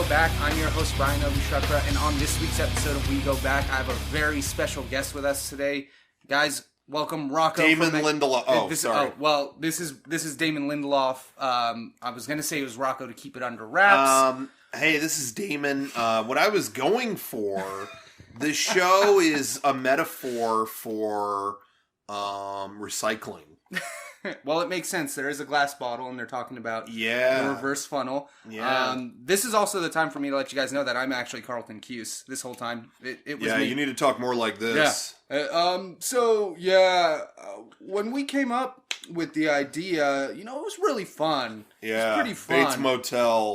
Go Back. I'm your host, Bryan Abou Chacra, and on this week's episode of We Go Back, I have a very special guest with us today. Guys, welcome Rocco. Damon Lindelof. Sorry. This is Damon Lindelof. I was going to say it was Rocco to keep it under wraps. Hey, this is Damon. What I was going for, the show is a metaphor for recycling. Well, it makes sense. There is a glass bottle, and they're talking about the reverse funnel. Yeah. This is also the time for me to let you guys know that I'm actually Carlton Cuse this whole time. It was me. You need to talk more like this. Yeah. When we came up with the idea, it was really fun. Yeah. It was pretty fun. Bates Motel.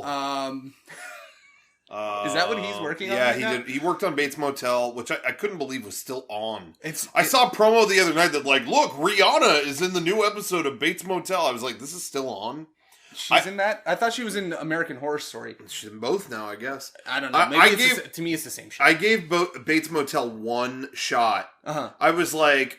Is that what he's working on? Yeah, now? He worked on Bates Motel, which I couldn't believe was still on. I saw a promo the other night that look, Rihanna is in the new episode of Bates Motel. I was like, this is still on? She's in that? I thought she was in American Horror Story. She's in both now, I guess. I don't know. Maybe to me, it's the same shit. I gave Bates Motel one shot. Uh-huh. I was like,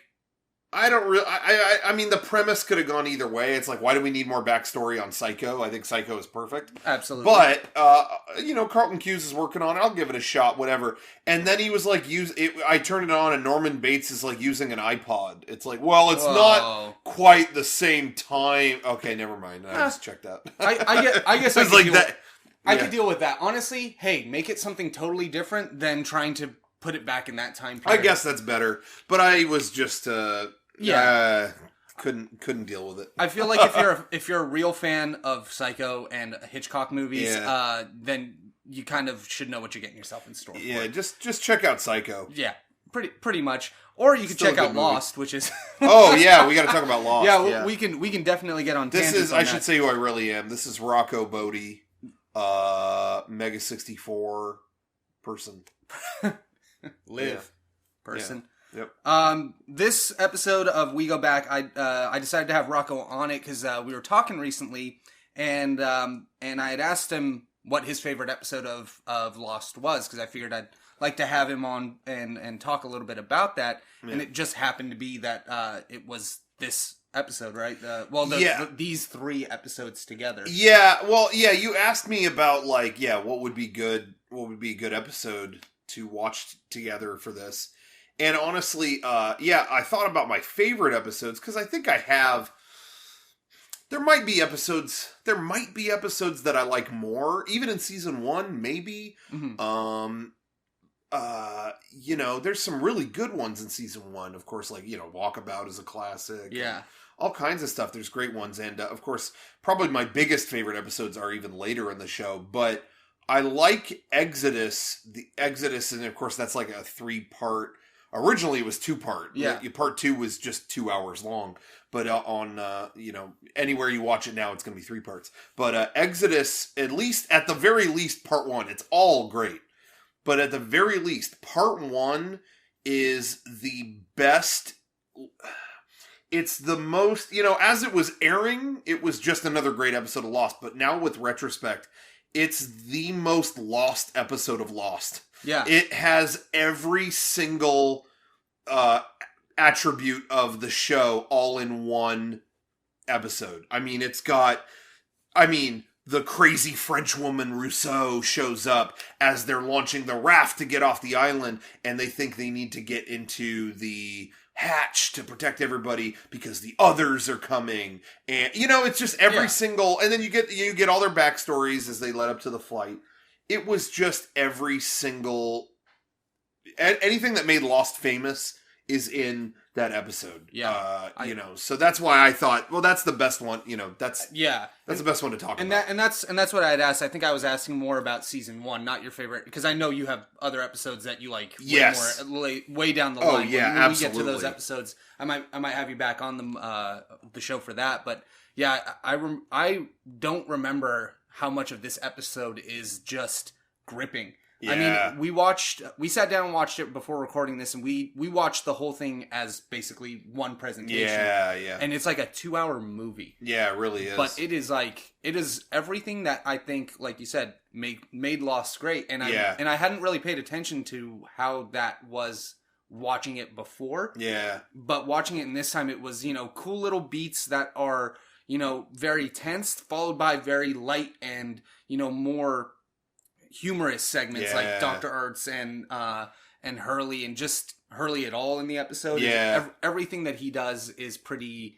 I mean, the premise could have gone either way. It's like, why do we need more backstory on Psycho? I think Psycho is perfect. Absolutely. But, Carlton Cuse is working on it. I'll give it a shot, whatever. And then he was like, I turned it on and Norman Bates is like using an iPod. It's like, well, it's not quite the same time. Okay, never mind. I just checked out. I guess I could that. I could deal with that. Honestly, hey, make it something totally different than trying to put it back in that time period. I guess that's better. But I was just, couldn't deal with it. I feel like if you're a real fan of Psycho and Hitchcock movies, then you kind of should know what you're getting yourself in store for. Yeah, just check out Psycho. Yeah, pretty much. Or you could check out Lost, which is oh yeah, we got to talk about Lost. Yeah, we can definitely get on. This is I should say who I really am. This is Rocco Botte, Mega 64 person. Person. Yep. This episode of We Go Back, I decided to have Rocco on it because we were talking recently, and I had asked him what his favorite episode of Lost was because I figured I'd like to have him on and talk a little bit about that, and it just happened to be that it was this episode, right? These three episodes together. Yeah. Well, yeah. You asked me about what would be good. What would be a good episode to watch together for this. And honestly, I thought about my favorite episodes because I think I have. There might be episodes that I like more, even in season 1, maybe. Mm-hmm. There's some really good ones in season 1. Of course, Walkabout is a classic. Yeah. All kinds of stuff. There's great ones. And, of course, probably my biggest favorite episodes are even later in the show. But I like Exodus. The Exodus, and of course, that's like a 3-part. Originally, it was 2-part. Yeah. Part 2 was just 2 hours long. But on, anywhere you watch it now, it's going to be 3 parts. But Exodus, at the very least, part 1, it's all great. But at the very least, part 1 is the best. It's the most, as it was airing, it was just another great episode of Lost. But now with retrospect, it's the most Lost episode of Lost. Yeah. It has every single attribute of the show all in one episode. I mean, the crazy French woman Rousseau shows up as they're launching the raft to get off the island, and they think they need to get into the hatch to protect everybody because the others are coming. And, it's just every single... And then you get all their backstories as they led up to the flight. It was just every single... Anything that made Lost famous is in that episode. Yeah. So that's why I thought, well, that's the best one. That's the best one to talk about. And that's what I had asked. I think I was asking more about season 1, not your favorite, because I know you have other episodes that you like way down the line. Oh, yeah, when absolutely. we get to those episodes, I might have you back on the show for that. But yeah, I don't remember how much of this episode is just gripping. Yeah. I mean, we sat down and watched it before recording this, and we watched the whole thing as basically one presentation. Yeah. And it's like a 2-hour movie. Yeah, it really is. But it is everything that I think, like you said, made Lost great. And I hadn't really paid attention to how that was watching it before. Yeah. But watching it in this time, it was, cool little beats that are, very tense, followed by very light and, more... humorous segments Yeah. like Dr. Arzt and Hurley, and just Hurley at all in the episode. Yeah. Everything that he does is pretty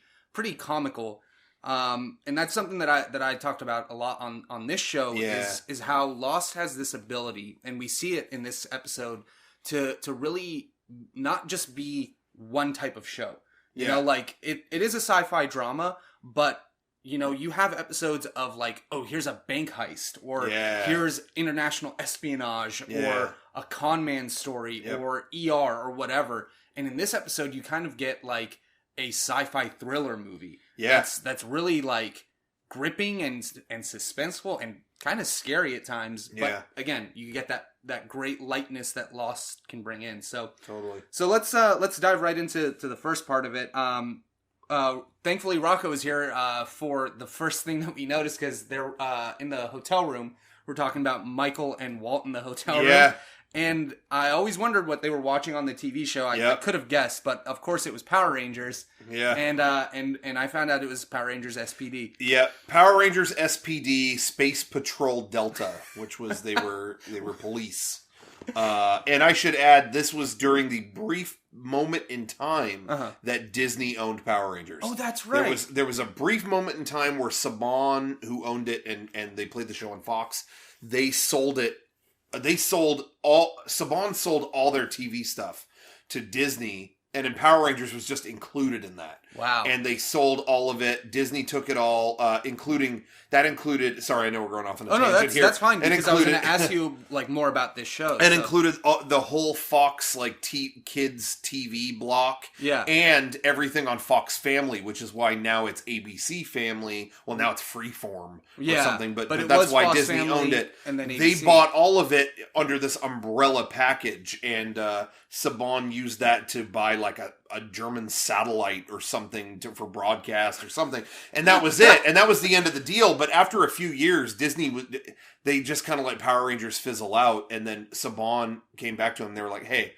comical. And that's something that I talked about a lot on this show. Yeah. Is how Lost has this ability, and we see it in this episode, to really not just be one type of show. You know, like it is a sci-fi drama, but you know, you have episodes of like, oh, here's a bank heist, or here's international espionage, or a con man story, or ER, or whatever. And in this episode, you kind of get like a sci-fi thriller movie. That's really like gripping and suspenseful and kind of scary at times. But again, you get that great lightness that Lost can bring in. So totally. So let's dive right into the first part of it. Thankfully, Rocco is here for the first thing that we noticed, because they're in the hotel room. We're talking about Michael and Walt in the hotel room. And I always wondered what they were watching on the TV show. I could have guessed, but of course it was Power Rangers. And I found out it was Power Rangers SPD. Power Rangers SPD Space Patrol Delta, which was they were police. And I should add, this was during the brief moment in time that Disney owned Power Rangers. Oh, that's right. There was a brief moment in time where Saban, who owned it, and they played the show on Fox, they sold it. Saban sold all their TV stuff to Disney, and then Power Rangers was just included in that. Wow. And they sold all of it. Disney took it all, included, sorry, I know we're going off on a tangent here. That's fine, because I was going to ask you like more about this show. And included the whole Fox like kids TV block. And everything on Fox Family, which is why now it's ABC Family. Well, now it's Freeform or something, but that's why Fox Disney Family owned it. And then they bought all of it under this umbrella package, and Saban used that to buy like a German satellite or something for broadcast or something, and that was it, and that was the end of the deal. But after a few years, they just kind of let Power Rangers fizzle out, and then Saban came back to them. They were like, "Hey,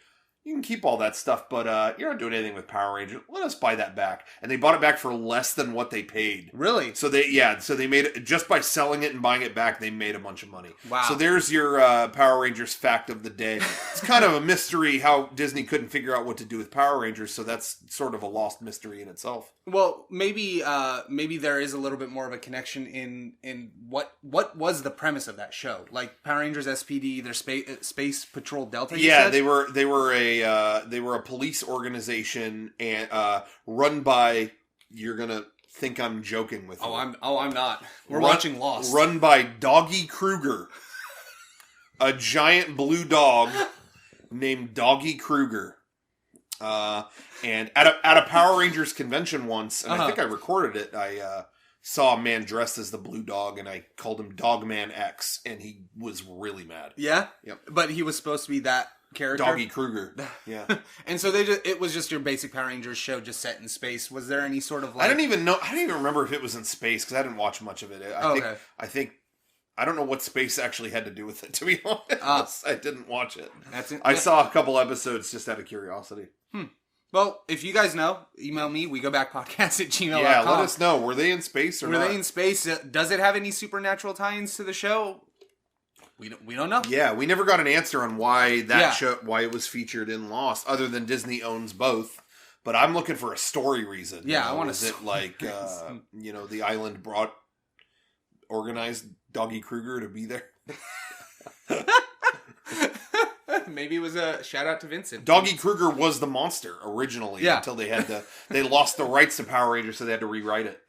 you can keep all that stuff, but you're not doing anything with Power Rangers. Let us buy that back." And they bought it back for less than what they paid. Really? So they made it, just by selling it and buying it back, they made a bunch of money. Wow. So there's your Power Rangers fact of the day. It's kind of a mystery how Disney couldn't figure out what to do with Power Rangers, so that's sort of a lost mystery in itself. Well, maybe there is a little bit more of a connection in what was the premise of that show, like Power Rangers SPD, their Space Patrol Delta. You said? they were a police organization and run by. You're gonna think I'm joking with you. I'm not. We're watching Lost. Run by Doggy Kruger, a giant blue dog named Doggy Kruger. And at a Power Rangers convention once, and I think I recorded it, I saw a man dressed as the blue dog, and I called him Dogman X, and he was really mad. Yeah? Yep. But he was supposed to be that character? Doggy Kruger. Yeah. And so it was just your basic Power Rangers show, just set in space. Was there any sort of like... I didn't even remember if it was in space, because I didn't watch much of it. I don't know what space actually had to do with it, to be honest. I didn't watch it. I saw a couple episodes just out of curiosity. Well, if you guys know, email me, wegobackpodcast@gmail.com. Yeah, let us know. Were they in space or not? Were they in space? Does it have any supernatural tie-ins to the show? We don't know. Yeah, we never got an answer on why why it was featured in Lost, other than Disney owns both. But I'm looking for a story reason. Yeah, I want to. Is it like the island organized Doggy Kruger to be there? Maybe it was a shout out to Vincent. Doggy Kruger was the monster originally until they lost the rights to Power Rangers, so they had to rewrite it.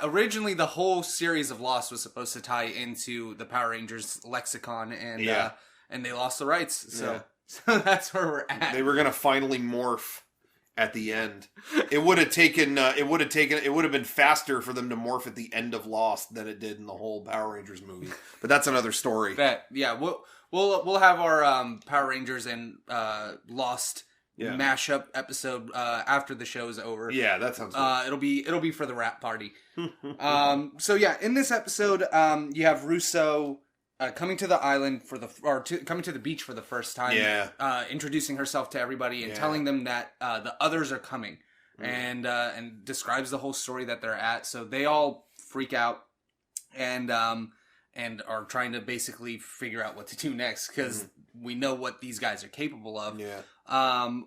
Originally the whole series of Lost was supposed to tie into the Power Rangers lexicon, and they lost the rights. So that's where we're at. They were going to finally morph at the end. It would have been faster for them to morph at the end of Lost than it did in the whole Power Rangers movie. But that's another story. We'll have our Power Rangers and Lost mashup episode after the show is over. Yeah, that sounds good. It'll be for the wrap party. So in this episode, you have Russo coming to the island coming to the beach for the first time. Yeah. Introducing herself to everybody and telling them that the others are coming, and describes the whole story that they're at. So they all freak out, and and are trying to basically figure out what to do next because we know what these guys are capable of. Yeah.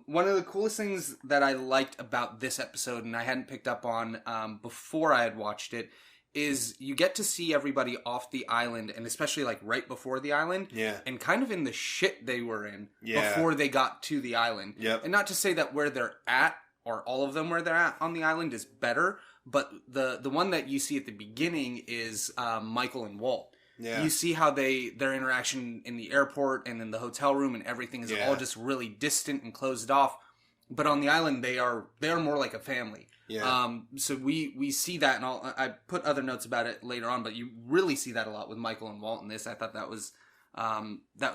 One of the coolest things that I liked about this episode, and I hadn't picked up on before I had watched it, is you get to see everybody off the island, and especially like right before the island, and kind of in the shit they were in before they got to the island. Yep. And not to say that where they're at, or all of them where they're at on the island, is better, but the one that you see at the beginning is Michael and Walt. Yeah. You see how their interaction in the airport and in the hotel room and everything is all just really distant and closed off. But on the island, they are more like a family. Yeah. So we see that, and I put other notes about it later on, but you really see that a lot with Michael and Walt in this. I thought that was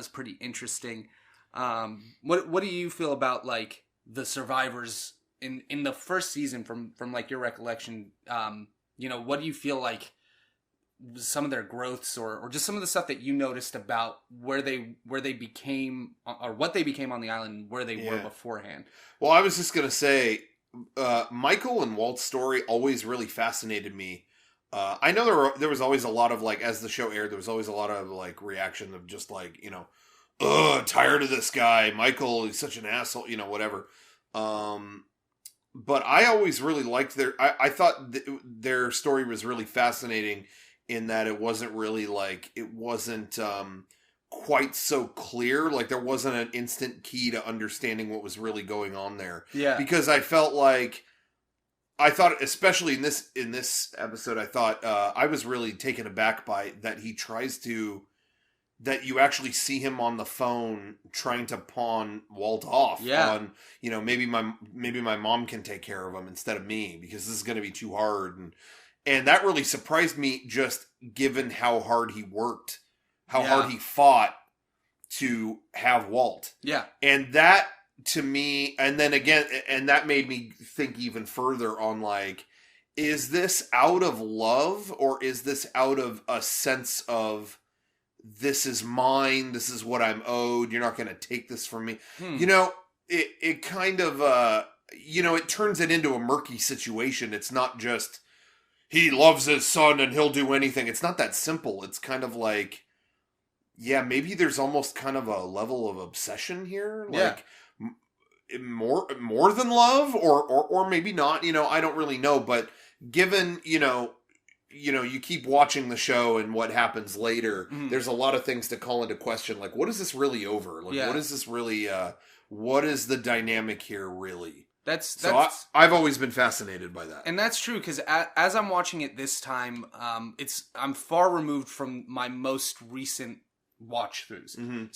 pretty interesting. What do you feel about like the survivors in the first season from like your recollection? What do you feel like some of their growths or just some of the stuff that you noticed about where they became or what they became on the island and where they were beforehand? Well, I was just going to say, Michael and Walt's story always really fascinated me. I know there was always a lot of like, as the show aired, there was always a lot of like reaction of just like, tired of this guy. Michael, he's such an asshole, whatever. But I always really liked I thought their story was really fascinating in that it wasn't really like, it wasn't quite so clear. Like there wasn't an instant key to understanding what was really going on there. Yeah. Because I thought, especially in this episode, I thought I was really taken aback by that that you actually see him on the phone trying to pawn Walt off on, maybe my mom can take care of him instead of me because this is going to be too hard. And that really surprised me, just given how hard he worked, how hard he fought to have Walt. Yeah. And that to me, and then again, and that made me think even further on like, is this out of love or is this out of a sense of, this is mine, this is what I'm owed, you're not going to take this from me? It kind of, it turns it into a murky situation. It's not just, he loves his son and he'll do anything. It's not that simple. It's kind of like, maybe there's almost kind of a level of obsession here. Like more than love or maybe not, I don't really know. But given, you keep watching the show and what happens later, there's a lot of things to call into question. Like, what is this really over? Like, what is this really, what is the dynamic here really? I've always been fascinated by that. And that's true, because as I'm watching it this time, I'm far removed from my most recent watch throughs. Mm-hmm.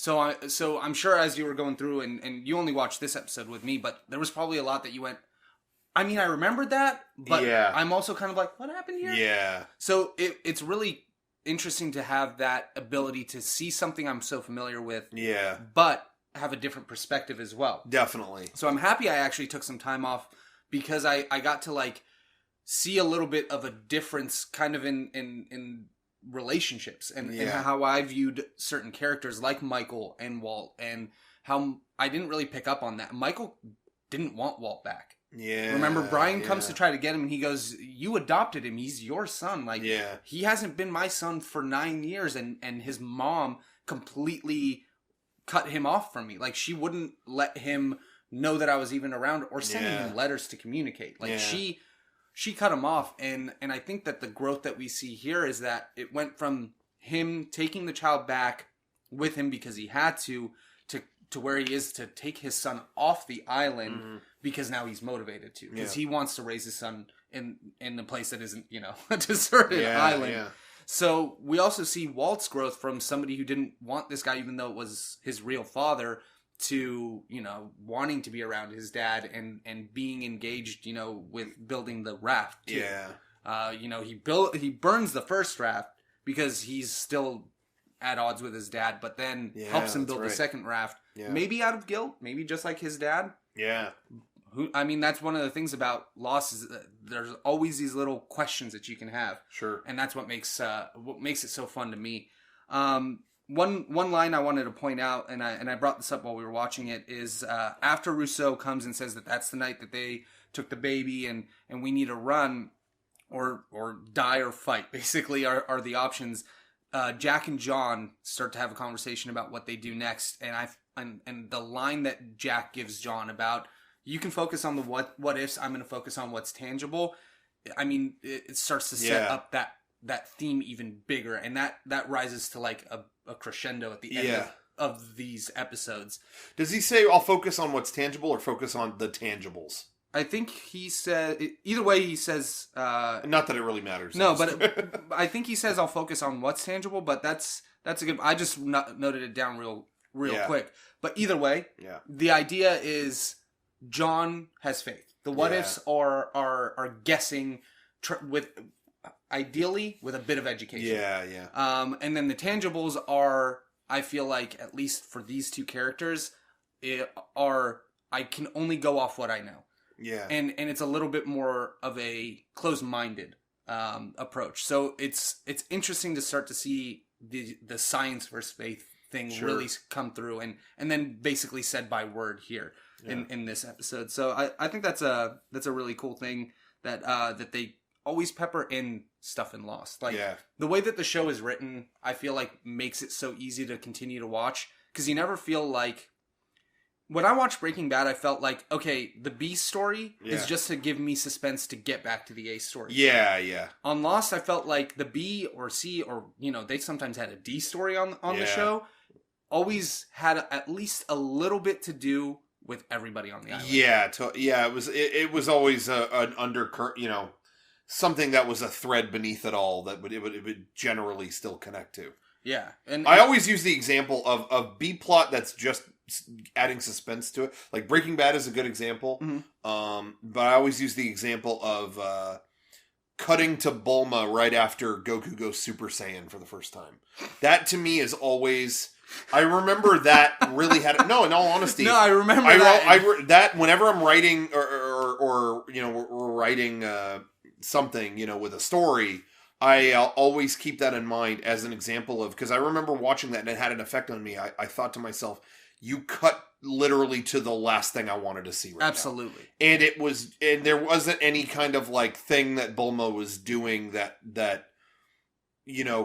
So I'm sure as you were going through, and you only watched this episode with me, but there was probably a lot that you went, I mean, I remembered that, but I'm also kind of like, what happened here? Yeah. So it's really interesting to have that ability to see something I'm so familiar with. Yeah. But have a different perspective as well. Definitely. So I'm happy I actually took some time off because I got to like see a little bit of a difference kind of in relationships and how I viewed certain characters like Michael and Walt, and how I didn't really pick up on that. Michael didn't want Walt back. Yeah. Remember, Bryan comes to try to get him and he goes, you adopted him. He's your son. Like, he hasn't been my son for 9 years, and his mom completely cut him off from me. Like, she wouldn't let him know that I was even around or sending him letters to communicate. Like, she cut him off. And I think that the growth that we see here is that it went from him taking the child back with him because he had to where he is to take his son off the island because now he's motivated to. Because he wants to raise his son in a place that isn't, a deserted island. Yeah. So we also see Walt's growth from somebody who didn't want this guy, even though it was his real father, to, wanting to be around his dad and being engaged, with building the raft too. Yeah. He burns the first raft because he's still at odds with his dad, but then helps him build the second raft. Yeah. Maybe out of guilt, maybe just like his dad. Yeah. That's one of the things about loss is that there's always these little questions that you can have. Sure. And that's what makes it so fun to me. One line I wanted to point out, and I brought this up while we were watching it, is after Rousseau comes and says that that's the night that they took the baby and we need to run or die or fight, basically are the options. Jack and John start to have a conversation about what they do next, and the line that Jack gives John about, you can focus on the what ifs, I'm going to focus on what's tangible. I mean, it starts to set up that theme even bigger, and that rises to like a crescendo at the end of these episodes. Does he say, I'll focus on what's tangible, or focus on the tangibles? I think he said, either way he says... not that it really matters. No, but I think he says I'll focus on what's tangible, but that's a good... I just noted it down real quick. But either way, the idea is John has faith. The what ifs are guessing ideally with a bit of education. And then the tangibles are, I feel like, at least for these two characters, I can only go off what I know. Yeah. And it's a little bit more of a closed-minded approach. So it's interesting to start to see the science versus faith thing really come through and then basically said by word here in this episode. So I think that's a really cool thing that they always pepper in stuff in Lost. Like the way that the show is written, I feel like makes it so easy to continue to watch, because you never feel like... When I watched Breaking Bad, I felt like, okay, the B story is just to give me suspense to get back to the A story. Yeah. On Lost, I felt like the B or C, or, they sometimes had a D story on the show, always had at least a little bit to do with everybody on the island. It was always an undercurrent, something that was a thread beneath it all that it would generally still connect to. Yeah. And I always use the example of B plot that's just adding suspense to it. Like Breaking Bad is a good example. Mm-hmm. But I always use the example of cutting to Bulma right after Goku goes Super Saiyan for the first time. That to me is always... I remember that really had... No, in all honesty. No, I remember that. That whenever I'm writing or we're writing something, with a story... I'll always keep that in mind as an example of... Because I remember watching that and it had an effect on me. I thought to myself, you cut literally to the last thing I wanted to see right Absolutely. Now. And there wasn't any kind of like thing that Bulma was doing that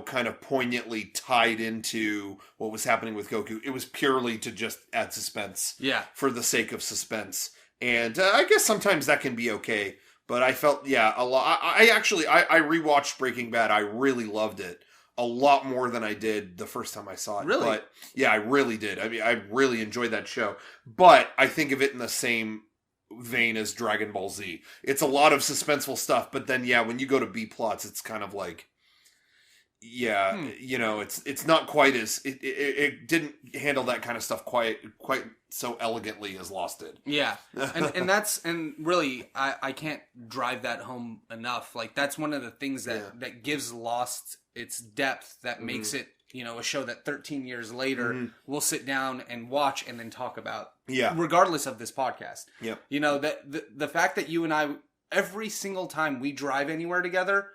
kind of poignantly tied into what was happening with Goku. It was purely to just add suspense. Yeah. For the sake of suspense. And I guess sometimes that can be okay. But I felt, a lot. I rewatched Breaking Bad. I really loved it a lot more than I did the first time I saw it. Really? But yeah, I really did. I mean, I really enjoyed that show. But I think of it in the same vein as Dragon Ball Z. It's a lot of suspenseful stuff. But then, when you go to B plots, it's kind of like, it's not quite as it didn't handle that kind of stuff quite so elegantly as Lost did. Yeah, and really I can't drive that home enough. Like that's one of the things that gives Lost its depth, that makes it a show that 13 years later we'll sit down and watch and then talk about. Yeah, regardless of this podcast. Yeah, that the fact that you and I every single time we drive anywhere together.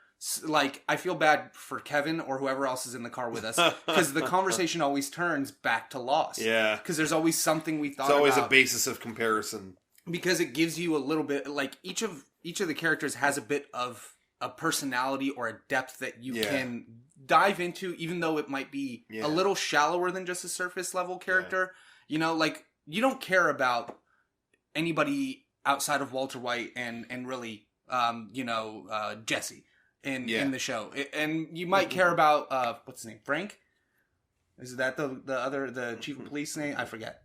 Like, I feel bad for Kevin or whoever else is in the car with us, because the conversation always turns back to Lost. Yeah. Because there's always something we thought about. It's always a basis of comparison. Because it gives you a little bit, like, each of the characters has a bit of a personality or a depth that you can dive into, even though it might be a little shallower than just a surface level character. Yeah. Like, you don't care about anybody outside of Walter White and really, Jesse. In the show, and you might care about what's his name, Frank? Is that the chief of police name? I forget.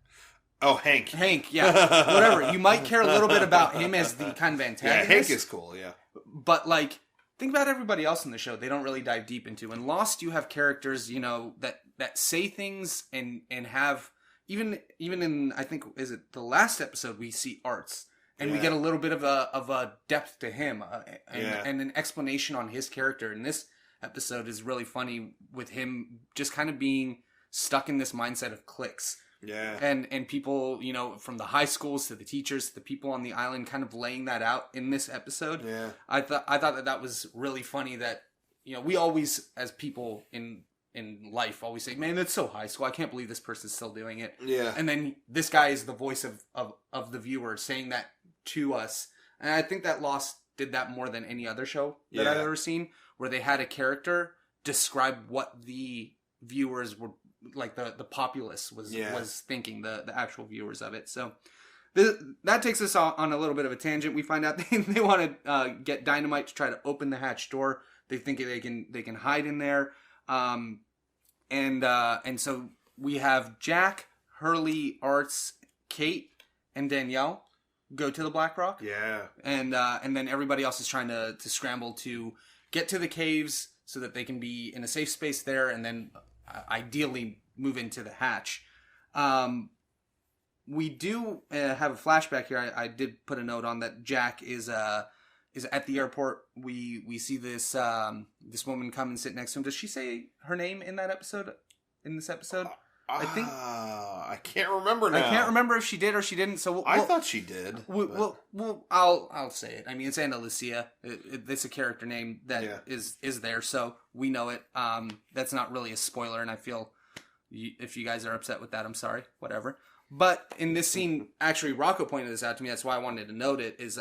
Oh, Hank. Hank, yeah, whatever. You might care a little bit about him as the kind of antagonist. Yeah, Hank is cool. Yeah, but like, think about everybody else in the show. They don't really dive deep into. In Lost, you have characters, that say things and have even in, I think, is it the last episode, we see Arzt. And we get a little bit of a depth to him and an explanation on his character. And this episode is really funny with him just kind of being stuck in this mindset of cliques. Yeah. And people, from the high schools to the teachers to the people on the island, kind of laying that out in this episode. Yeah. I thought that was really funny that, we always, as people in life, always say, man, that's so high school. I can't believe this person's still doing it. Yeah. And then this guy is the voice of the viewer saying that to us. And I think that Lost did that more than any other show that I've ever seen, where they had a character describe what the viewers were like, the populace was thinking, the actual viewers of it. So that takes us on a little bit of a tangent. We find out they want to get dynamite to try to open the hatch door. They think they can hide in there, and so we have Jack, Hurley, Arzt, Kate, and Danielle go to the Black Rock. Yeah, and then everybody else is trying to scramble to get to the caves so that they can be in a safe space there, and then ideally move into the hatch. We do have a flashback here. I did put a note on that. Jack is at the airport. We see this this woman come and sit next to him. Does she say her name in that episode? In this episode, I think I can't remember now. I can't remember if she did or she didn't. So I thought she did. I'll say it. I mean, it's Ana Lucia. It's a character name that is there, so we know it. That's not really a spoiler, and I feel if you guys are upset with that, I'm sorry. Whatever. But in this scene, actually, Rocco pointed this out to me. That's why I wanted to note it. Is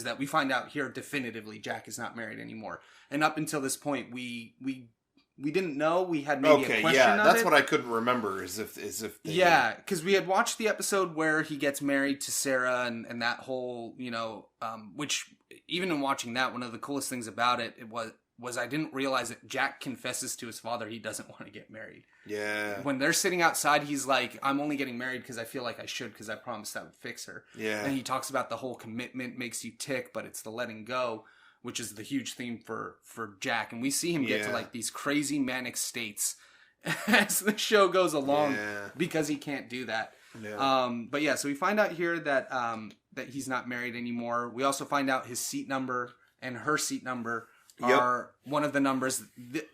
that we find out here definitively Jack is not married anymore, and up until this point, we didn't know. We had maybe a question of that's it. what I couldn't remember. Is if they because we had watched the episode where he gets married to Sarah and that whole, which even in watching that, one of the coolest things about it was I didn't realize that Jack confesses to his father he doesn't want to get married. Yeah. When they're sitting outside, he's like, I'm only getting married because I feel like I should, because I promised I would fix her. Yeah. And he talks about the whole commitment makes you tick, but it's the letting go, which is the huge theme for Jack. And we see him get to like these crazy manic states as the show goes along because he can't do that. Yeah. But yeah, so we find out here that that he's not married anymore. We also find out his seat number and her seat number are one of the numbers.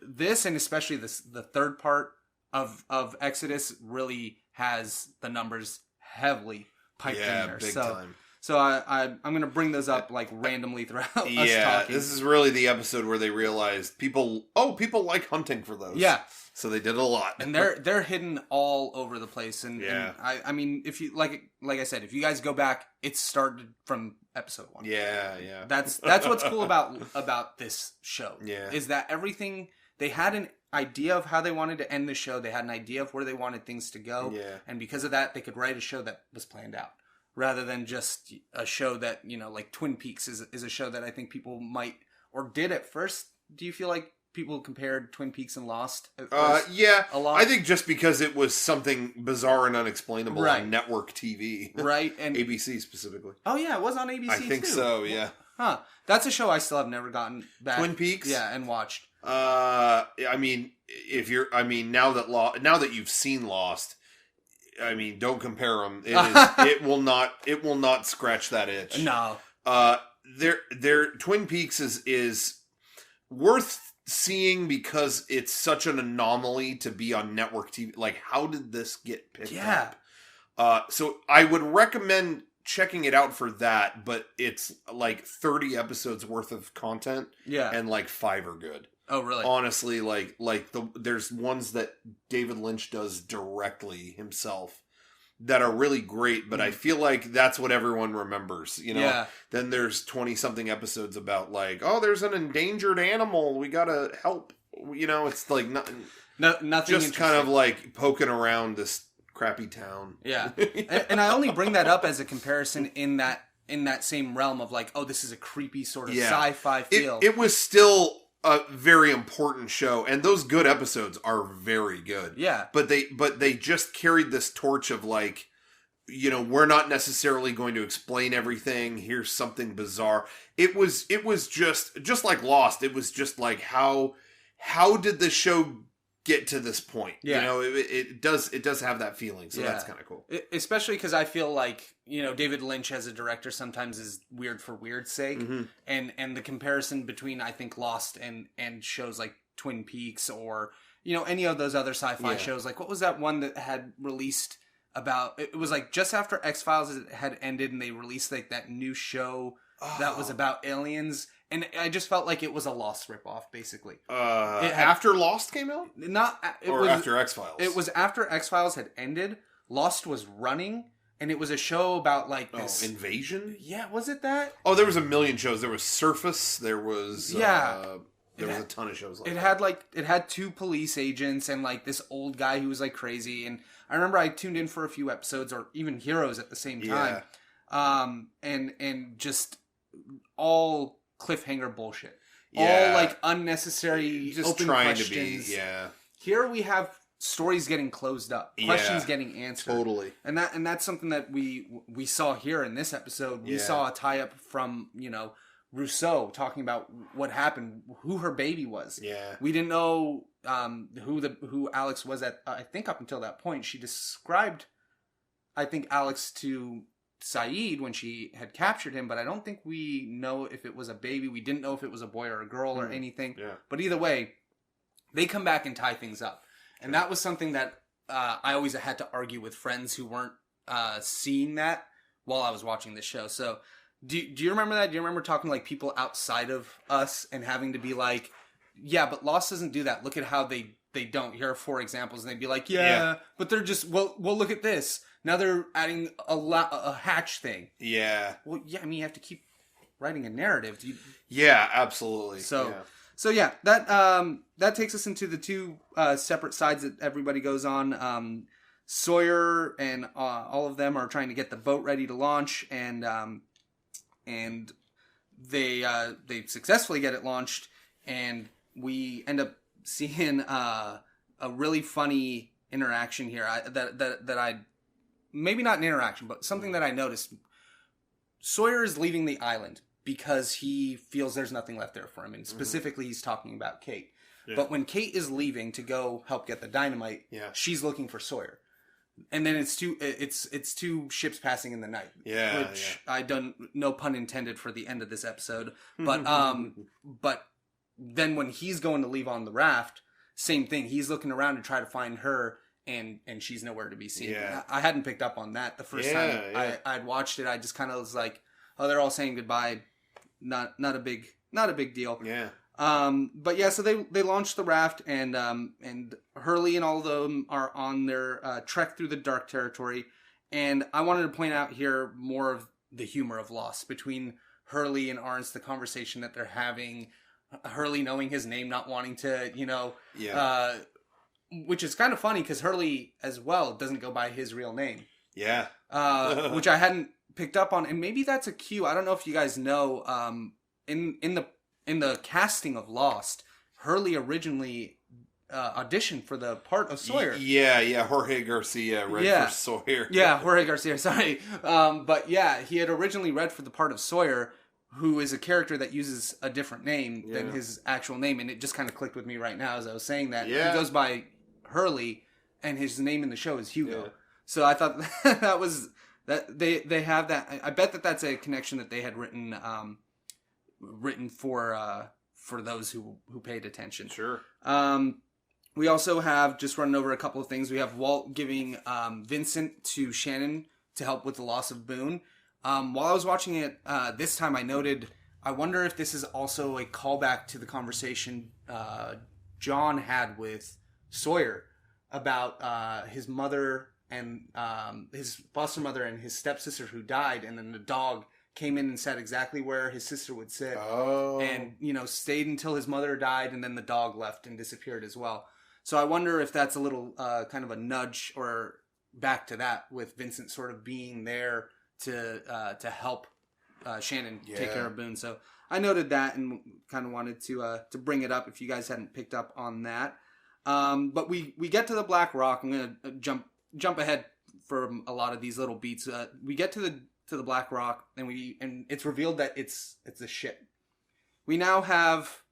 This, and especially the third part of Exodus, really has the numbers heavily piped in there. Big time. So I'm going to bring those up like randomly throughout us talking. This is really the episode where they realized people like hunting for those. Yeah. So they did a lot. And they're hidden all over the place. And I mean, if you like I said, if you guys go back, it started from episode 1. Yeah. That's what's cool about this show. Yeah. Is that everything, they had an idea of how they wanted to end the show. They had an idea of where they wanted things to go. Yeah. And because of that, they could write a show that was planned out, rather than just a show that, like Twin Peaks is a show that I think people might, or did at first. Do you feel like people compared Twin Peaks and Lost at first a lot? I think just because it was something bizarre and unexplainable on network TV. Right. And ABC specifically. Oh yeah, it was on ABC I think too. so, yeah. Huh. That's a show I still have never gotten back. Twin Peaks? Yeah, and watched. I mean, now that you've seen Lost, I mean, don't compare them. It will not scratch that itch. No. Their Twin Peaks is worth seeing because it's such an anomaly to be on network TV. Like, how did this get picked up? So I would recommend checking it out for that, but it's like 30 episodes worth of content. Yeah. And like 5 are good. Oh, really? Honestly, there's ones that David Lynch does directly himself that are really great, but I feel like that's what everyone remembers, Yeah. Then there's 20-something episodes about there's an endangered animal, we gotta help. It's like nothing just kind of like poking around this crappy town. Yeah. and I only bring that up as a comparison in that same realm of this is a creepy sort of sci-fi feel. It was still a very important show, and those good episodes are very good. Yeah. But they just carried this torch of we're not necessarily going to explain everything. Here's something bizarre. It was just like Lost. It was just like how did the show get to this point? Yeah. It does have that feeling. So that's kind of cool. Especially because I feel like, David Lynch as a director sometimes is weird for weird's sake. Mm-hmm. And the comparison between, I think, Lost and shows like Twin Peaks or, any of those other sci-fi shows. Like, what was that one that had released about, it was like just after X-Files had ended and they released like that new show that was about aliens. And I just felt like it was a Lost ripoff, basically. After Lost came out? After X-Files? It was after X-Files had ended. Lost was running, and it was a show about this invasion? Yeah, was it that? Oh, there was a million shows. There was Surface. There was There was a ton of shows like it that. it had 2 police agents and like this old guy who was like crazy. And I remember I tuned in for a few episodes or even Heroes at the same time. And just all cliffhanger bullshit. All like unnecessary just open trying questions. to be, Here we have stories getting closed up, questions getting answered. Totally. And that's something that we saw here in this episode. We saw a tie up from, Rousseau talking about what happened, who her baby was. Yeah. We didn't know who Alex was at. I think up until that point, she described, I think, Alex to Saeed when she had captured him, but I don't think we know if it was a baby. We didn't know if it was a boy or a girl or anything. Yeah. But either way, they come back and tie things up, and that was something that I always had to argue with friends who weren't seeing that while I was watching this show. So. Do you remember that? Do you remember talking to like people outside of us and having to be like, yeah, but Lost doesn't do that. Look at how they don't. Here are 4 examples, and they'd be like, yeah. But they're just well, look at this. Now they're adding a hatch thing. Yeah. Well, yeah. I mean, you have to keep writing a narrative. Yeah, absolutely. So that takes us into the 2 separate sides that everybody goes on. Sawyer and all of them are trying to get the boat ready to launch, and they successfully get it launched, and we end up seeing a really funny interaction here. That I maybe not an interaction, but something that I noticed. Sawyer is leaving the island because he feels there's nothing left there for him, and specifically he's talking about Kate. Yeah. But when Kate is leaving to go help get the dynamite, she's looking for Sawyer. And then it's 2 ships passing in the night. Yeah. Which I done, no pun intended for the end of this episode. But but then when he's going to leave on the raft, same thing. He's looking around to try to find her, and she's nowhere to be seen. Yeah. I hadn't picked up on that the first time I'd watched it. I just kind of was like, oh, they're all saying goodbye. Not a big deal. Yeah. But yeah, so they launched the raft, and Hurley and all of them are on their trek through the dark territory. And I wanted to point out here more of the humor of Lost between Hurley and Arzt, the conversation that they're having. Hurley knowing his name, not wanting to, which is kind of funny because Hurley as well doesn't go by his real name. Yeah. Which I hadn't picked up on, and maybe that's a cue. I don't know if you guys know. In the casting of Lost, Hurley originally auditioned for the part of Sawyer. Yeah, Jorge Garcia read for Sawyer. Yeah, Jorge Garcia, sorry. But yeah, he had originally read for the part of Sawyer, who is a character that uses a different name than his actual name, and it just kind of clicked with me right now as I was saying that. Yeah. He goes by Hurley, and his name in the show is Hugo. Yeah. So I thought that was... that they have that. I bet that's a connection that they had written for those who paid attention. Sure. We also have, just running over a couple of things, we have Walt giving Vincent to Shannon to help with the loss of Boone. While I was watching it this time, I noted, I wonder if this is also a callback to the conversation John had with Sawyer about his mother and his foster mother and his stepsister who died, and then the dog came in and sat exactly where his sister would sit. Oh. And, stayed until his mother died, and then the dog left and disappeared as well. So I wonder if that's a little kind of a nudge or back to that, with Vincent sort of being there to help Shannon take care of Boone. So I noted that and kind of wanted to bring it up if you guys hadn't picked up on that. But we get to the Black Rock. I'm going to jump ahead for a lot of these little beats. We get to the Black Rock, and it's revealed that it's a ship. We now have,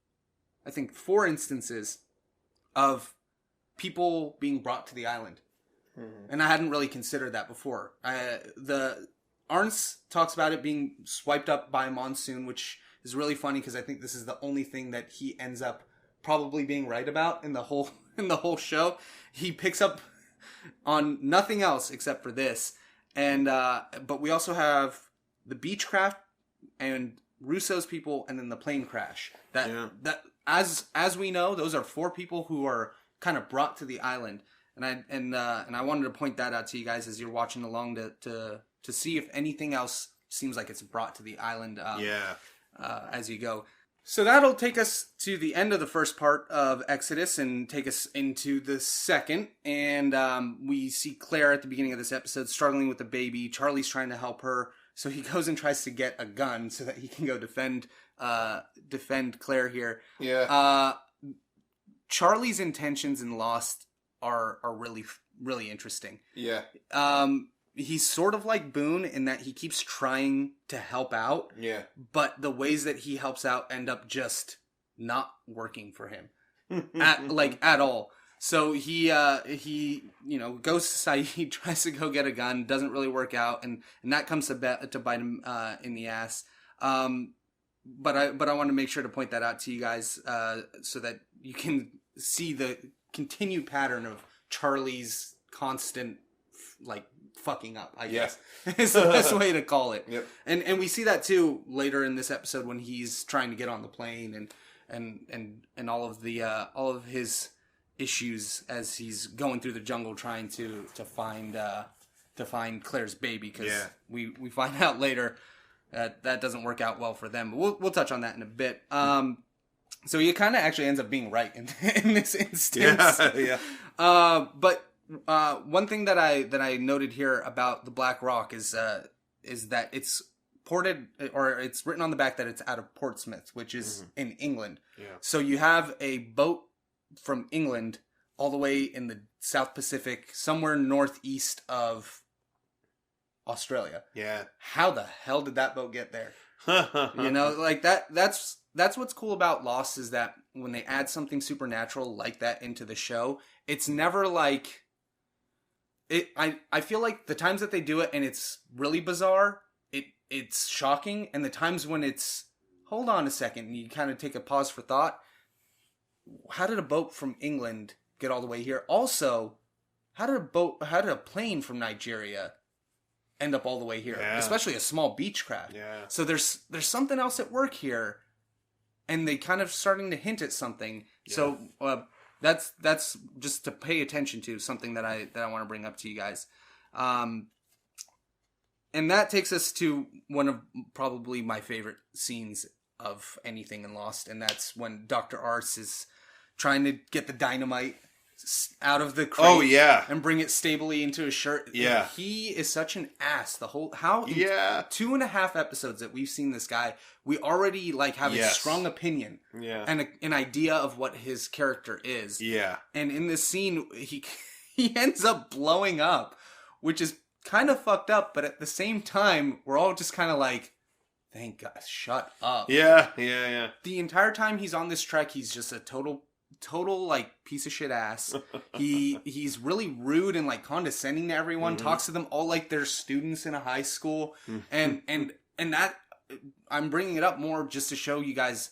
I think, 4 instances of people being brought to the island. Mm-hmm. And I hadn't really considered that before. The Arzt talks about it being swiped up by a monsoon, which is really funny because I think this is the only thing that he ends up probably being right about in the whole show. He picks up on nothing else except for this. And but we also have the Beechcraft and Russo's people, and then the plane crash. That as we know, those are 4 people who are kind of brought to the island. And I wanted to point that out to you guys as you're watching along to see if anything else seems like it's brought to the island. As you go. So that'll take us to the end of the first part of Exodus and take us into the second. And we see Claire at the beginning of this episode struggling with the baby. Charlie's trying to help her. So he goes and tries to get a gun so that he can go defend Claire here. Yeah. Charlie's intentions in Lost are really, really interesting. Yeah. He's sort of like Boone in that he keeps trying to help out. Yeah. But the ways that he helps out end up just not working for him at all. So he goes to Saeed, tries to go get a gun, doesn't really work out, and that comes to bite him in the ass. But I want to make sure to point that out to you guys so that you can see the continued pattern of Charlie's constant fucking up, I guess. Is the best way to call it. Yep. And we see that too later in this episode when he's trying to get on the plane and all of his issues as he's going through the jungle trying to find Claire's baby, because we find out later that doesn't work out well for them. But we'll touch on that in a bit. So he kind of actually ends up being right in this instance. Yeah. But one thing that I noted here about the Black Rock is that it's ported, or it's written on the back that it's out of Portsmouth, which is in England. Yeah. So you have a boat from England all the way in the South Pacific, somewhere northeast of Australia. Yeah. How the hell did that boat get there? Like that's what's cool about Lost, is that when they add something supernatural like that into the show, it's never like I feel like the times that they do it and it's really bizarre, it's shocking, and the times when it's, hold on a second, and you kind of take a pause for thought, how did a boat from England get all the way here? Also, how did a plane from Nigeria end up all the way here? Yeah. Especially a small beach craft. Yeah. So there's something else at work here, and they kind of starting to hint at something. Yeah. So that's just to pay attention to, something that I want to bring up to you guys. And that takes us to one of probably my favorite scenes of anything in Lost, and that's when Dr. Arzt is trying to get the dynamite out of the crate. Oh, yeah. And bring it stably into his shirt. Yeah. He is such an ass. The whole, how, in 2.5 episodes that we've seen this guy, we already have a strong opinion. Yeah. And an idea of what his character is. Yeah. And in this scene, he ends up blowing up, which is kind of fucked up, but at the same time, we're all just kind of like, thank God, shut up. Yeah. The entire time he's on this trek, he's just a total piece of shit ass. He's really rude and condescending to everyone, talks to them all like they're students in a high school. And that, I'm bringing it up more just to show you guys,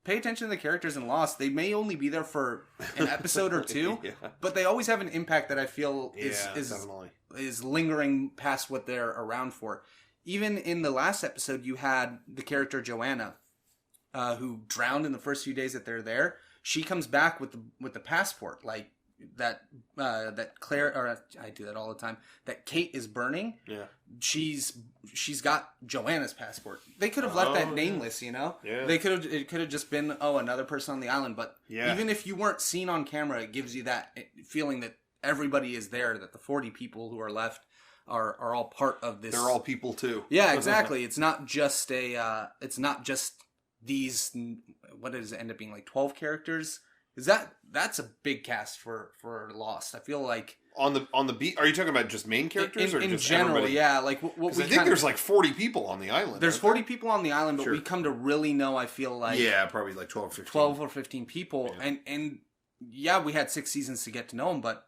pay attention to the characters in Lost. They may only be there for an episode or two, but they always have an impact that I feel is lingering past what they're around for. Even in the last episode, you had the character Joanna, who drowned in the first few days that they're there. She comes back with the passport, that Claire, or I do that all the time, that Kate is burning. Yeah. She's got Joanna's passport. They could have left that nameless, Yeah. It could have just been, another person on the island. But even if you weren't seen on camera, it gives you that feeling that everybody is there, that the 40 people who are left are all part of this. They're all people too. Yeah, exactly. It's not just these, what does it end up being, 12 characters? Is that's a big cast for Lost. I feel like on the beat. Are you talking about just main characters or in just general? everybody? Yeah, what we I think there's 40 people on the island. There's 40 people on the island, but we come to really know, I feel like, probably 12 or 15. 12 or 15 people, and we had 6 seasons to get to know them, but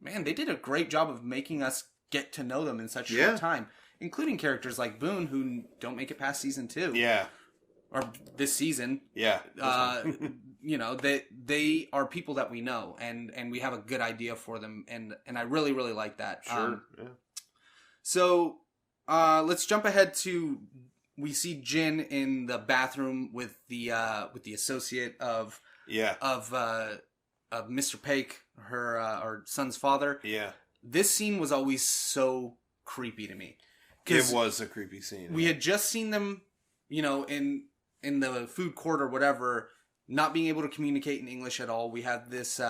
man, they did a great job of making us get to know them in such a short time, including characters like Boone, who don't make it past season 2. Yeah. Or this season. Yeah. They are people that we know, and we have a good idea for them, and I really, really like that. Sure. So let's jump ahead to, we see Jin in the bathroom with the associate of Mr. Paik, her son's father. Yeah. This scene was always so creepy to me. It was a creepy scene. We had just seen them, in in the food court or whatever, not being able to communicate in English at all. We have this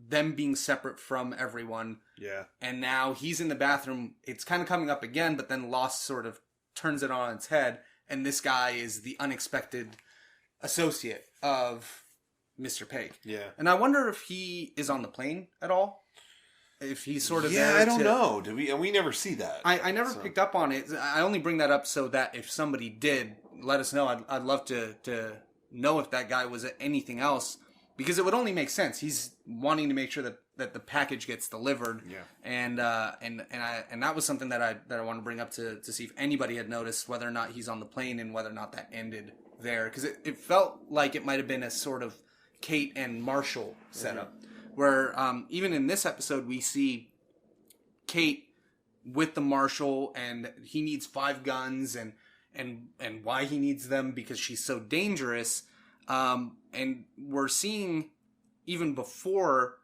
them being separate from everyone. Yeah. And now he's in the bathroom. It's kind of coming up again, but then Lost sort of turns it on its head. And this guy is the unexpected associate of Mr. Pig. Yeah. And I wonder if he is on the plane at all. If he's sort of there. there. I don't know. Do we? And we never see that. I never picked up on it. I only bring that up so that if somebody did, let us know. I'd love to know if that guy was anything else, because it would only make sense. He's wanting to make sure that the package gets delivered. Yeah. And that was something that I want to bring up to see if anybody had noticed whether or not he's on the plane and whether or not that ended there, because it felt like it might have been a sort of Kate and Marshall setup. Mm-hmm. Where even in this episode, we see Kate with the Marshal, and he needs 5 guns, and why he needs them, because she's so dangerous. And we're seeing, even before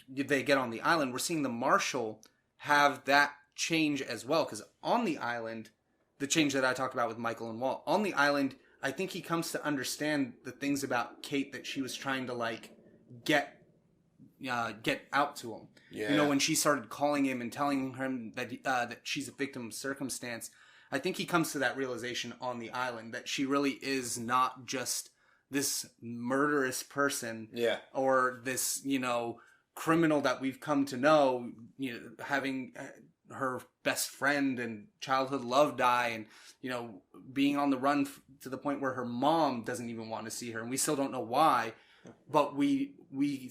they get on the island, we're seeing the Marshal have that change as well. Because on the island, the change that I talked about with Michael and Walt, on the island, I think he comes to understand the things about Kate that she was trying to, like, get out to him. Yeah. You know, when she started calling him and telling him that she's a victim of circumstance, I think he comes to that realization on the island that she really is not just this murderous person, or this, you know, criminal that we've come to know, you know, having her best friend and childhood love die, and, you know, being on the run to the point where her mom doesn't even want to see her, and we still don't know why. But we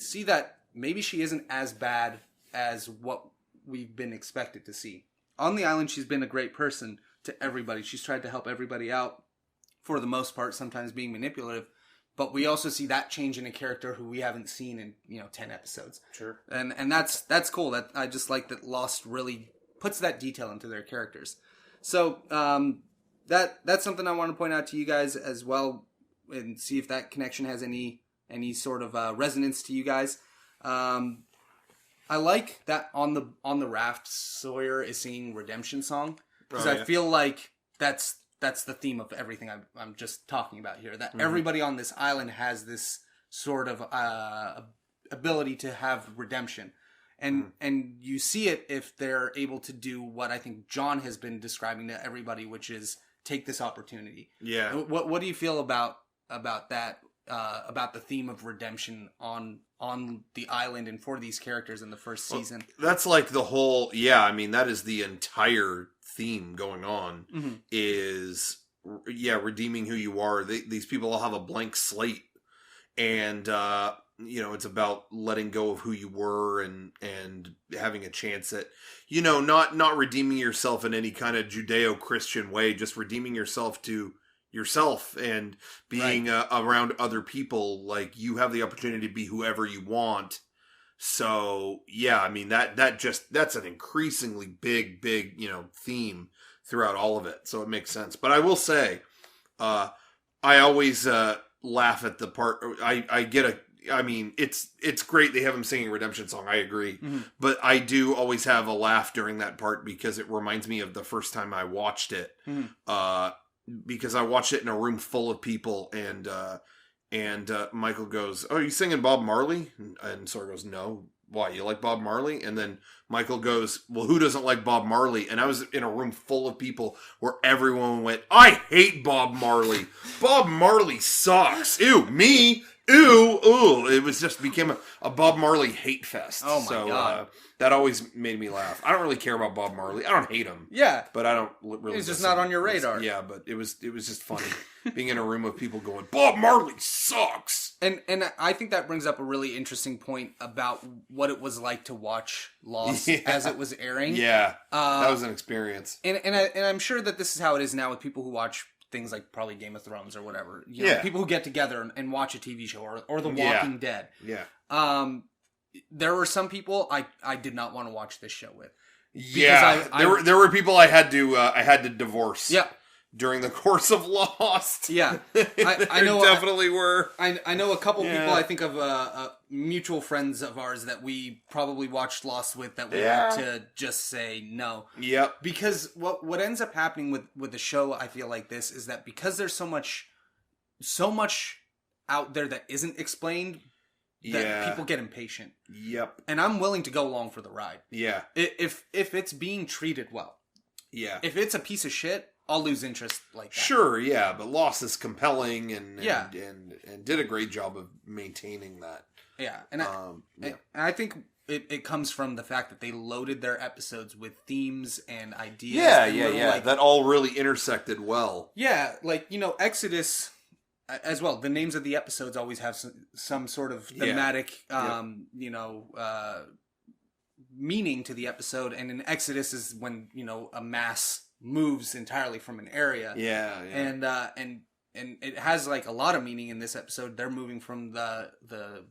see that maybe she isn't as bad as what we've been expected to see. On the island, she's been a great person to everybody. She's tried to help everybody out for the most part, sometimes being manipulative. But we also see that change in a character who we haven't seen in, 10 episodes. Sure. And that's cool. That I just like that Lost really puts that detail into their characters. So that's something I want to point out to you guys as well, and see if that connection has any sort of resonance to you guys. I like that on the raft, Sawyer is singing Redemption Song, because I feel like that's the theme of everything I'm just talking about here. That everybody on this island has this sort of ability to have redemption, and you see it if they're able to do what I think John has been describing to everybody, which is take this opportunity. Yeah. What do you feel about that? About the theme of redemption on the island and for these characters in the first season. That's like the whole, I mean, that is the entire theme going on, is, redeeming who you are. These people all have a blank slate, and, it's about letting go of who you were and having a chance at, not redeeming yourself in any kind of Judeo-Christian way, just redeeming yourself to yourself and being around other people. Like, you have the opportunity to be whoever you want. So I mean, that's an increasingly big theme throughout all of it, so it makes sense. But I will say, I always laugh at the part. I mean, it's great they have him singing Redemption Song, I agree, but I do always have a laugh during that part, because it reminds me of the first time I watched it. Because I watched it in a room full of people, and Michael goes, "Oh, are you singing Bob Marley?" And Sawyer goes, "No. Why, you like Bob Marley?" And then Michael goes, "Well, who doesn't like Bob Marley?" And I was in a room full of people where everyone went, "I hate Bob Marley. Bob Marley sucks. Ew, me. Ooh." It was just became a Bob Marley hate fest. Oh my God. That always made me laugh. I don't really care about Bob Marley. I don't hate him. Yeah. But I don't really... He's just not on your radar. Yeah, but it was just funny being in a room of people going, "Bob Marley sucks." And I think that brings up a really interesting point about what it was like to watch Lost as it was airing. Yeah, that was an experience. And I'm sure that this is how it is now with people who watch things like probably Game of Thrones or whatever. People who get together and watch a TV show or The Walking Dead. Yeah. There were some people I did not want to watch this show with. Yeah, there were people I had to divorce. Yeah, during the course of Lost. Yeah, I know definitely were. I know a couple people. I think of mutual friends of ours that we probably watched Lost with that we had to just say no. Yep. Because what ends up happening with the show, I feel like this, is that because there's so much out there that isn't explained, that people get impatient. Yep. And I'm willing to go along for the ride. Yeah. If it's being treated well. Yeah. If it's a piece of shit, I'll lose interest like that. Sure, yeah, but Lost is compelling and did a great job of maintaining that. Yeah, and I think it comes from the fact that they loaded their episodes with themes and ideas. Yeah. That all really intersected well. Yeah, like, Exodus as well. The names of the episodes always have some sort of thematic, meaning to the episode. And in Exodus is when, a mass moves entirely from an area. Yeah. And it has like a lot of meaning in this episode. They're moving from the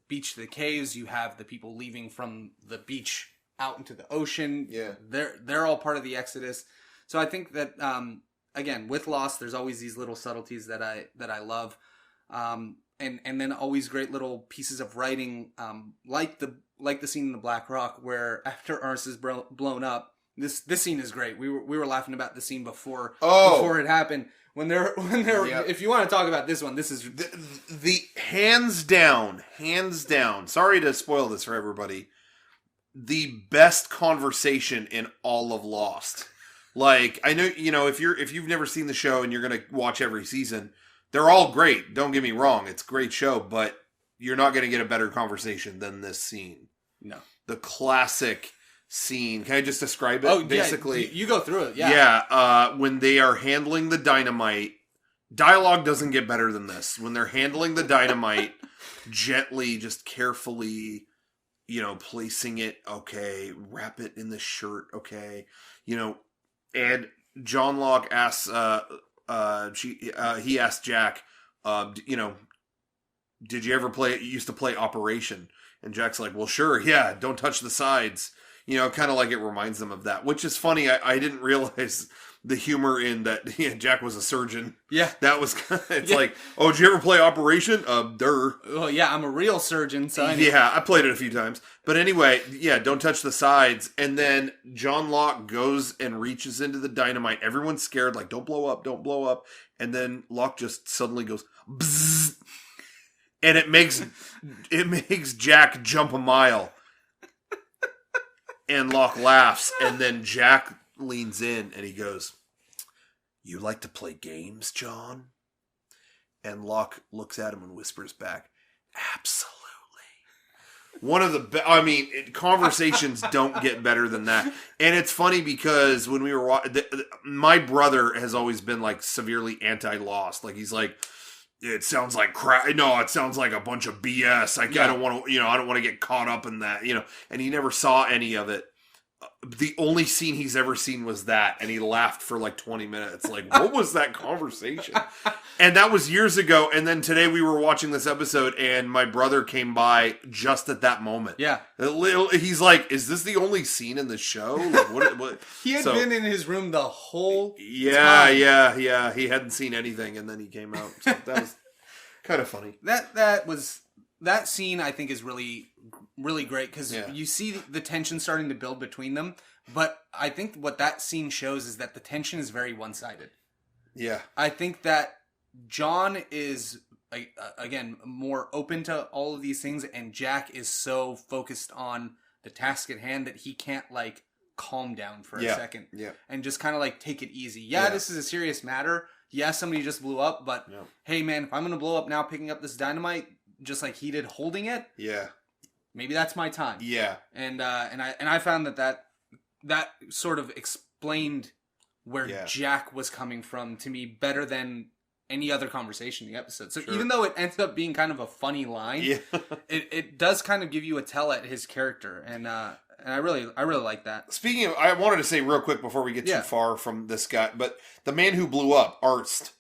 beach to the caves. You have the people leaving from the beach out into the ocean. Yeah. They're all part of the Exodus. So I think that again, with Lost, there's always these little subtleties that I love. And then always great little pieces of writing, like the scene in the Black Rock where after Arzt is blown up, this scene is great. We were laughing about the scene before it happened. When they're if you want to talk about this one, this is the hands down. Sorry to spoil this for everybody. The best conversation in all of Lost. Like, I know, if you've never seen the show and you're going to watch every season, they're all great. Don't get me wrong. It's a great show, but you're not going to get a better conversation than this scene. No. The classic scene. Can I just describe it? Basically, you go through it. Yeah. When they are handling the dynamite, dialogue doesn't get better than this. When they're handling the dynamite, gently, just carefully, placing it. Okay, wrap it in the shirt. Okay, and John Locke asks. He asked Jack, did you ever used to play Operation? And Jack's like, well, sure, yeah. Don't touch the sides. Kind of like it reminds them of that, which is funny. I didn't realize the humor in that Jack was a surgeon. Yeah. That was, it's like, oh, did you ever play Operation? Durr. Well, yeah, I'm a real surgeon, so I played it a few times. But anyway, don't touch the sides. And then John Locke goes and reaches into the dynamite. Everyone's scared, like, don't blow up. And then Locke just suddenly goes, bzzz. And it makes Jack jump a mile. And Locke laughs, and then Jack leans in and he goes, "You like to play games, John?" And Locke looks at him and whispers back, "Absolutely." One of the conversations don't get better than that. And it's funny because when we were my brother has always been like severely anti-Lost. Like, he's like, it sounds like crap. No, it sounds like a bunch of BS. I don't want to, I don't want to get caught up in that, and he never saw any of it. The only scene he's ever seen was that, and he laughed for like 20 minutes. Like, what was that conversation? And that was years ago. And then today we were watching this episode, and my brother came by just at that moment. Yeah. He's like, is this the only scene in the show? Like, what? He had been in his room the whole time. Yeah. He hadn't seen anything, and then he came out. So that was kind of funny. That scene, I think, is really, really great because you see the tension starting to build between them. But I think what that scene shows is that the tension is very one-sided. Yeah. I think that John is, again, more open to all of these things, and Jack is so focused on the task at hand that he can't, calm down for a second. Yeah. And just kind of, take it easy. Yeah, this is a serious matter. Yeah, somebody just blew up, but hey, man, if I'm going to blow up now picking up this dynamite, just like he did holding it, maybe that's my time. Yeah. And I found that sort of explained where Jack was coming from to me better than any other conversation in the episode. So even though it ends up being kind of a funny line, it does kind of give you a tell at his character, and I really like that. Speaking of, I wanted to say real quick before we get too far from this guy, but the man who blew up, Arzt,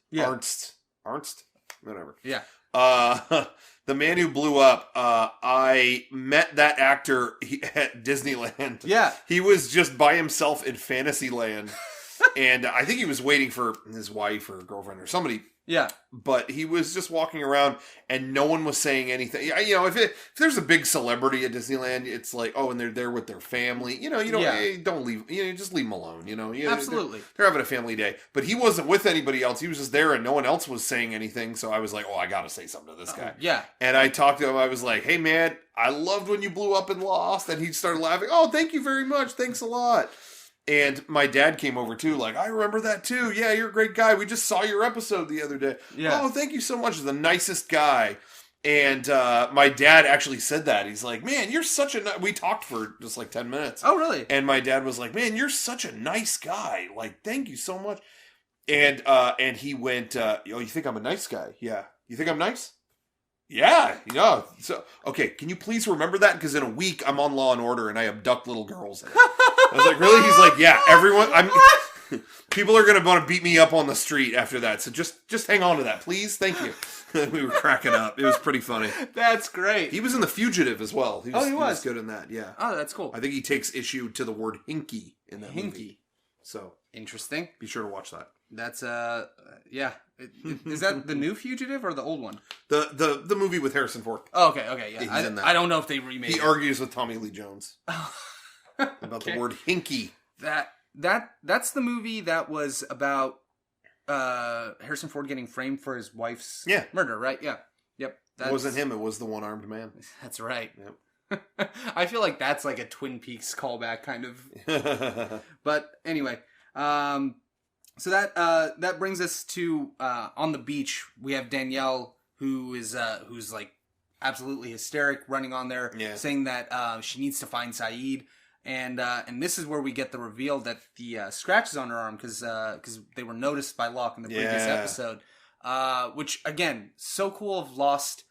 whatever. Yeah. The man who blew up, I met that actor at Disneyland. Yeah. He was just by himself in Fantasyland. And I think he was waiting for his wife or girlfriend or somebody. Yeah. But he was just walking around and no one was saying anything. You know, if there's a big celebrity at Disneyland, it's like, oh, and they're there with their family. You know, don't leave. You know, just leave them alone. You know, Absolutely. They're having a family day. But he wasn't with anybody else. He was just there and no one else was saying anything. So I was like, oh, I got to say something to this guy. Yeah. And I talked to him. I was like, hey, man, I loved when you blew up in Lost. And he started laughing. Oh, thank you very much. Thanks a lot. And my dad came over too, like, I remember that too. Yeah, you're a great guy. We just saw your episode the other day. Yeah. Oh, thank you so much. The nicest guy. And my dad actually said that. He's like, man, you're such a... We talked for just like 10 minutes. Oh, really? And my dad was like, man, you're such a nice guy. Like, thank you so much. And he went, oh, you think I'm a nice guy? Yeah. You think I'm nice? Yeah. So, okay, can you please remember that? Because in a week, I'm on Law and Order and I abduct little girls. I was like, really? He's like, yeah, everyone, people are going to want to beat me up on the street after that. So just hang on to that, please. Thank you. We were cracking up. It was pretty funny. That's great. He was in The Fugitive as well. He was good in that, yeah. Oh, that's cool. I think he takes issue to the word hinky in that movie. So. Interesting. Be sure to watch that. That's, yeah. Is that the new Fugitive or the old one? The movie with Harrison Ford. Oh, okay, yeah. He's in that. I don't know if they remade it. He argues with Tommy Lee Jones. About the word hinky. That's the movie that was about Harrison Ford getting framed for his wife's murder, right? Yeah. Yep. It wasn't him, it was the one-armed man. That's right. Yep. I feel like that's like a Twin Peaks callback kind of. But anyway, so that brings us to on the beach. We have Danielle who's like absolutely hysteric, running on there, saying that she needs to find Saeed. And this is where we get the reveal that the scratches on her arm because they were noticed by Locke in the previous episode, which again, so cool of Lost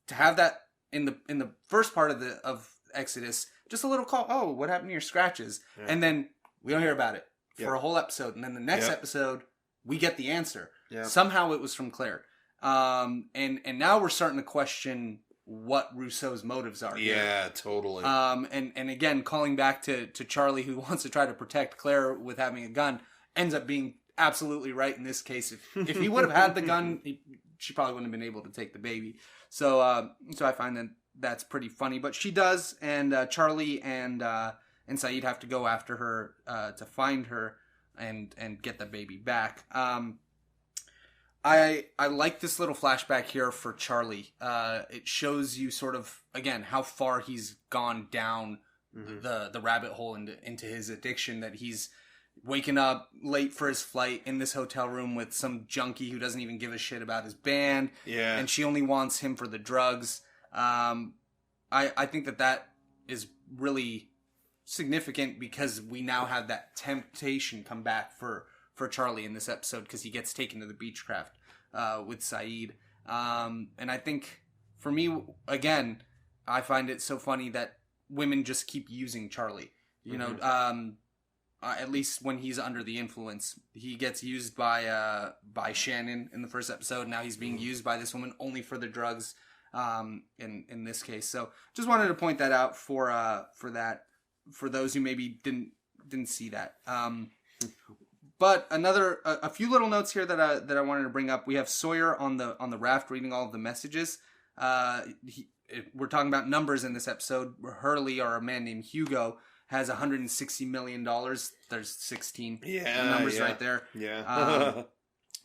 to have that in the first part of Exodus, just a little call. Oh, what happened to your scratches? Yeah. And then we don't hear about it for a whole episode, and then the next episode we get the answer. Yeah. Somehow it was from Claire, and now we're starting to question what Rousseau's motives are. Yeah, totally. And again, calling back to Charlie, who wants to try to protect Claire with having a gun, ends up being absolutely right in this case. If he would have had the gun, she probably wouldn't have been able to take the baby. So I find that that's pretty funny. But she does, and Charlie and Saeed have to go after her to find her and get the baby back. I like this little flashback here for Charlie. It shows you sort of, again, how far he's gone down the rabbit hole into his addiction, that he's waking up late for his flight in this hotel room with some junkie who doesn't even give a shit about his band. Yeah. And she only wants him for the drugs. I think that is really significant because we now have that temptation come back for Charlie in this episode because he gets taken to the Beechcraft with Saeed. And I think, for me, again, I find it so funny that women just keep using Charlie. You know, at least when he's under the influence. He gets used by Shannon in the first episode. Now he's being used by this woman only for the drugs in this case. So just wanted to point that out for those who maybe didn't see that. But a few little notes here that I wanted to bring up. We have Sawyer on the raft reading all of the messages. We're talking about numbers in this episode. Hurley, or a man named Hugo, has $160 million. There's 16 numbers right there. Yeah.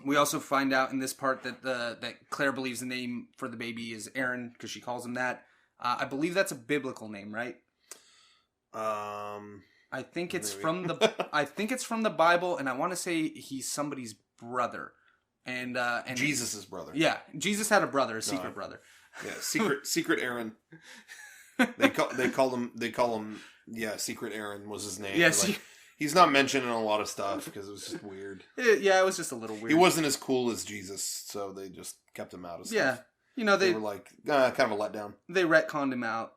We also find out in this part that Claire believes the name for the baby is Aaron because she calls him that. I believe that's a biblical name, right? I think it's from the Bible, and I want to say he's somebody's brother, and Jesus's brother. Yeah, Jesus had a brother, a secret brother. Yeah, secret Aaron. They call him. Yeah, Secret Aaron was his name. Yeah, he's not mentioned in a lot of stuff because it was just weird. Yeah, it was just a little weird. He wasn't as cool as Jesus, so they just kept him out of stuff. Yeah, you know they were like kind of a letdown. They retconned him out.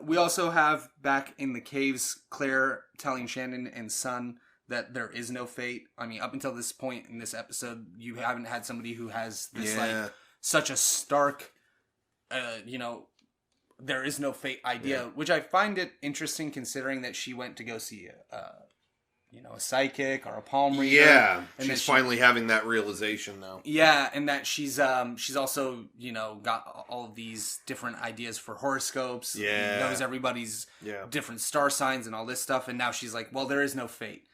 We also have back in the caves Claire telling Shannon and Sun that there is no fate. I mean, up until this point in this episode, you haven't had somebody who has this like such a stark, there is no fate idea, which I find it interesting considering that she went to go see a psychic or a palm reader. Yeah, and she's finally having that realization now. Yeah, and that she's also got all of these different ideas for horoscopes. Yeah, knows everybody's different star signs and all this stuff, and now she's like, well, there is no fate.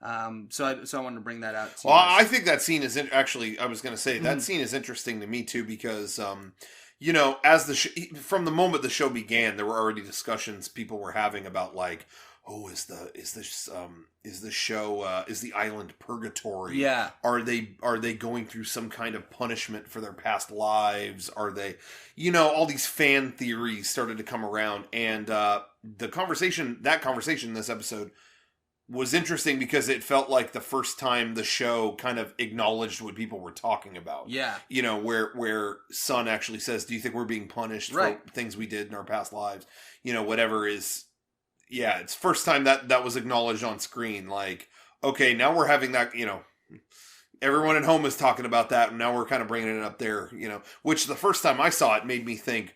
So I wanted to bring that out. Well, I think that scene is actually. I was going to say that scene is interesting to me too because, as from the moment the show began, there were already discussions people were having about like, oh, is the island purgatory? Yeah. Are they going through some kind of punishment for their past lives? Are they, all these fan theories started to come around, and that conversation in this episode was interesting because it felt like the first time the show kind of acknowledged what people were talking about. Yeah. Where Sun actually says, do you think we're being punished for things we did in our past lives? Whatever is... Yeah, it's first time that was acknowledged on screen. Like, okay, now we're having that, everyone at home is talking about that, and now we're kind of bringing it up there, which the first time I saw it made me think,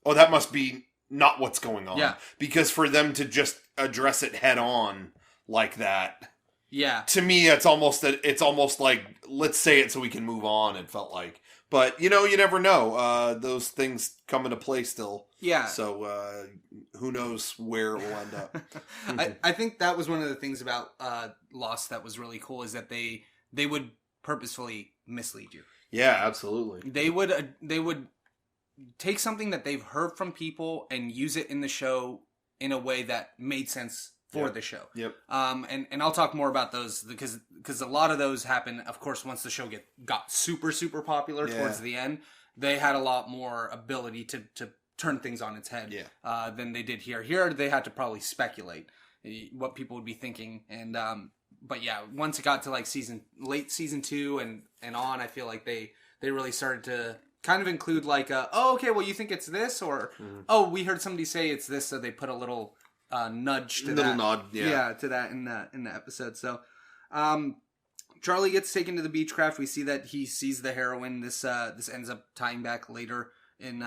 oh, that must be not what's going on. Yeah. Because for them to just address it head on like that, yeah, to me, it's almost like, let's say it so we can move on, it felt like. But, you never know. Those things come into play still. Yeah. So, who knows where it will end up. I think that was one of the things about Lost that was really cool, is that they would purposefully mislead you. Yeah, absolutely. They would take something that they've heard from people and use it in the show in a way that made sense for the show. Yep. And I'll talk more about those because a lot of those happen, of course, once the show got super, super popular towards the end. They had a lot more ability to turn things on its head than they did here. Here, they had to probably speculate what people would be thinking. And but yeah, once it got to like late season 2 and on, I feel like they really started to kind of include like, oh, okay, well, you think it's this? Or, oh, we heard somebody say it's this, so they put a little... nudge to little that. nod, to that in the episode. So, Charlie gets taken to the Beechcraft. We see that he sees the heroin. This ends up tying back later in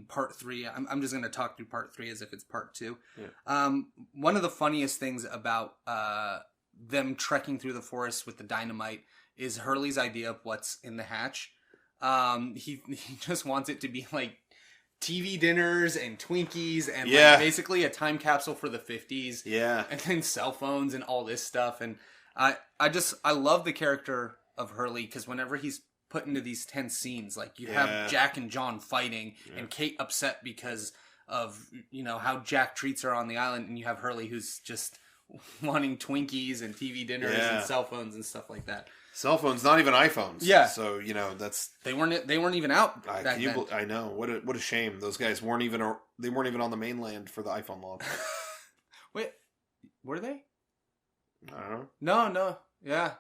part 3. I'm just going to talk through part 3 as if it's part 2. Yeah. One of the funniest things about them trekking through the forest with the dynamite is Hurley's idea of what's in the hatch. He just wants it to be like TV dinners and Twinkies and like basically a time capsule for the 50s. Yeah. And then cell phones and all this stuff. And I love the character of Hurley because whenever he's put into these tense scenes, like you have Jack and John fighting and Kate upset because of, how Jack treats her on the island, and you have Hurley who's just wanting Twinkies and TV dinners and cell phones and stuff like that. Cell phones, not even iPhones. Yeah. So that's they weren't even out. I know. What a shame. Those guys weren't even on the mainland for the iPhone launch. Wait, were they? I don't know. No. Yeah,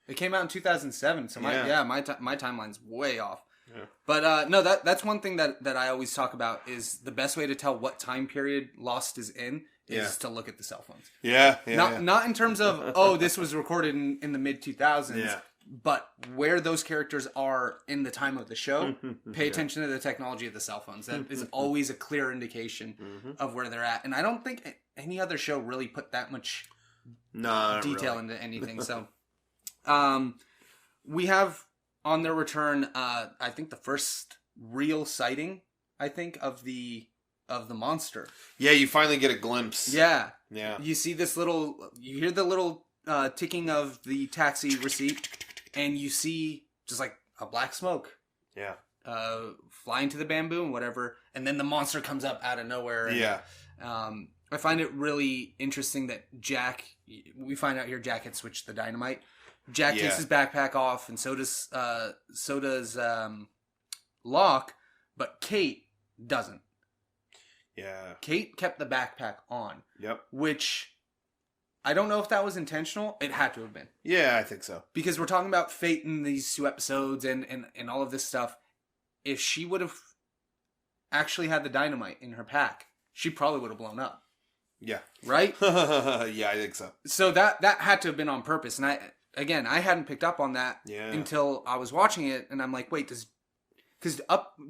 it came out in 2007. So my timeline's way off. Yeah. But no, that's one thing that I always talk about is the best way to tell what time period Lost is in is to look at the cell phones. Yeah. Not in terms of, this was recorded in the mid 2000s, but where those characters are in the time of the show. Pay attention to the technology of the cell phones. That is always a clear indication of where they're at. And I don't think any other show really put that much detail into anything. So, we have on their return, I think the first real sighting, of the monster. Yeah, you finally get a glimpse. Yeah. Yeah. You see you hear the little ticking of the taxi receipt, and you see just like a black smoke. Yeah. Flying to the bamboo and whatever, and then the monster comes up out of nowhere. And, I find it really interesting that we find out here Jack had switched the dynamite. Jack takes his backpack off, and so does Locke, but Kate doesn't. Yeah. Kate kept the backpack on. Yep. Which, I don't know if that was intentional. It had to have been. Yeah, I think so. Because we're talking about fate in these 2 episodes and all of this stuff. If she would have actually had the dynamite in her pack, she probably would have blown up. Yeah. Right? Yeah, I think so. So that had to have been on purpose. And I hadn't picked up on that until I was watching it, and I'm like, wait, because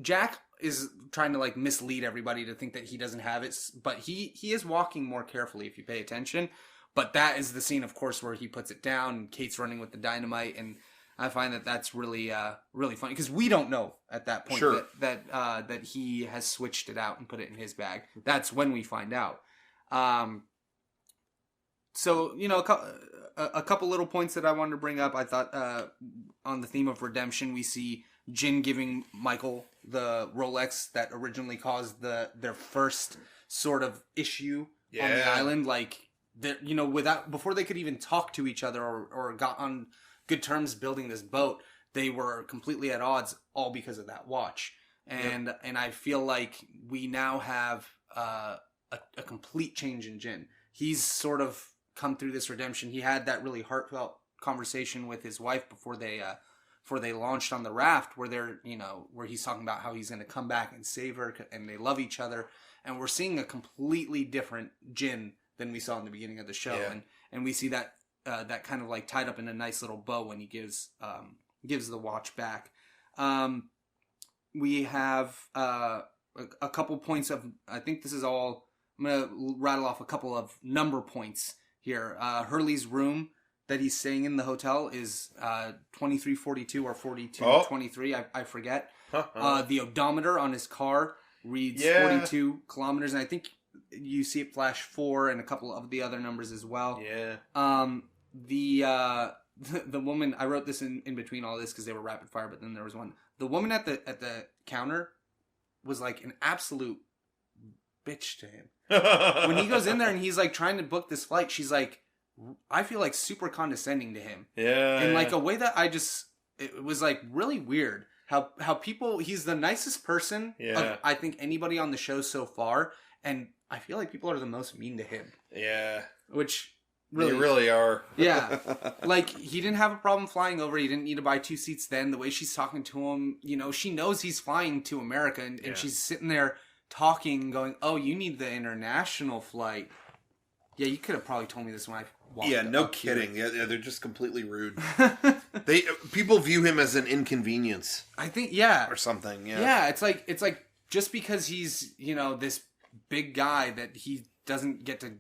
Jack is trying to like mislead everybody to think that he doesn't have it, but he is walking more carefully if you pay attention. But that is the scene, of course, where he puts it down and Kate's running with the dynamite, and I find that that's really, really funny because we don't know at that point that he has switched it out and put it in his bag. That's when we find out. So, you know, a couple little points that I wanted to bring up. I thought on the theme of redemption, we see Jin giving Michael the Rolex that originally caused their first sort of issue on the island. Like, you know, before they could even talk to each other or got on good terms building this boat, they were completely at odds, all because of that watch. And I feel like we now have a complete change in Jin. He's sort of come through this redemption. He had that really heartfelt conversation with his wife before they launched on the raft, where where he's talking about how he's going to come back and save her, and they love each other. And we're seeing a completely different Jin than we saw in the beginning of the show, and we see that kind of like tied up in a nice little bow when he gives the watch back. We have a couple points of, I think this is all, I'm going to rattle off a couple of number points here. Hurley's room that he's staying in the hotel is 2342 or 4223, I forget. The odometer on his car reads 42 kilometers, and I think you see it flash 4 and a couple of the other numbers as well. The woman, I wrote this in between all this because they were rapid fire, but then there was one. The woman at the counter was like an absolute bitch to him. When he goes in there and he's like trying to book this flight, she's like, I feel like super condescending to him. In like a way that it was like really weird. How people, he's the nicest person of, I think, anybody on the show so far, and I feel like people are the most mean to him. Which really, they really are. Like, he didn't have a problem flying over. He didn't need to buy 2 seats then. The way she's talking to him, you know, she knows he's flying to America, and she's sitting there talking, going, "Oh, you need the international flight." Yeah, you could have probably told me this when I walked up. No kidding. Here. Yeah, they're just completely rude. People view him as an inconvenience. I think, or something. Yeah, it's like just because he's, you know, this big guy that he doesn't get to,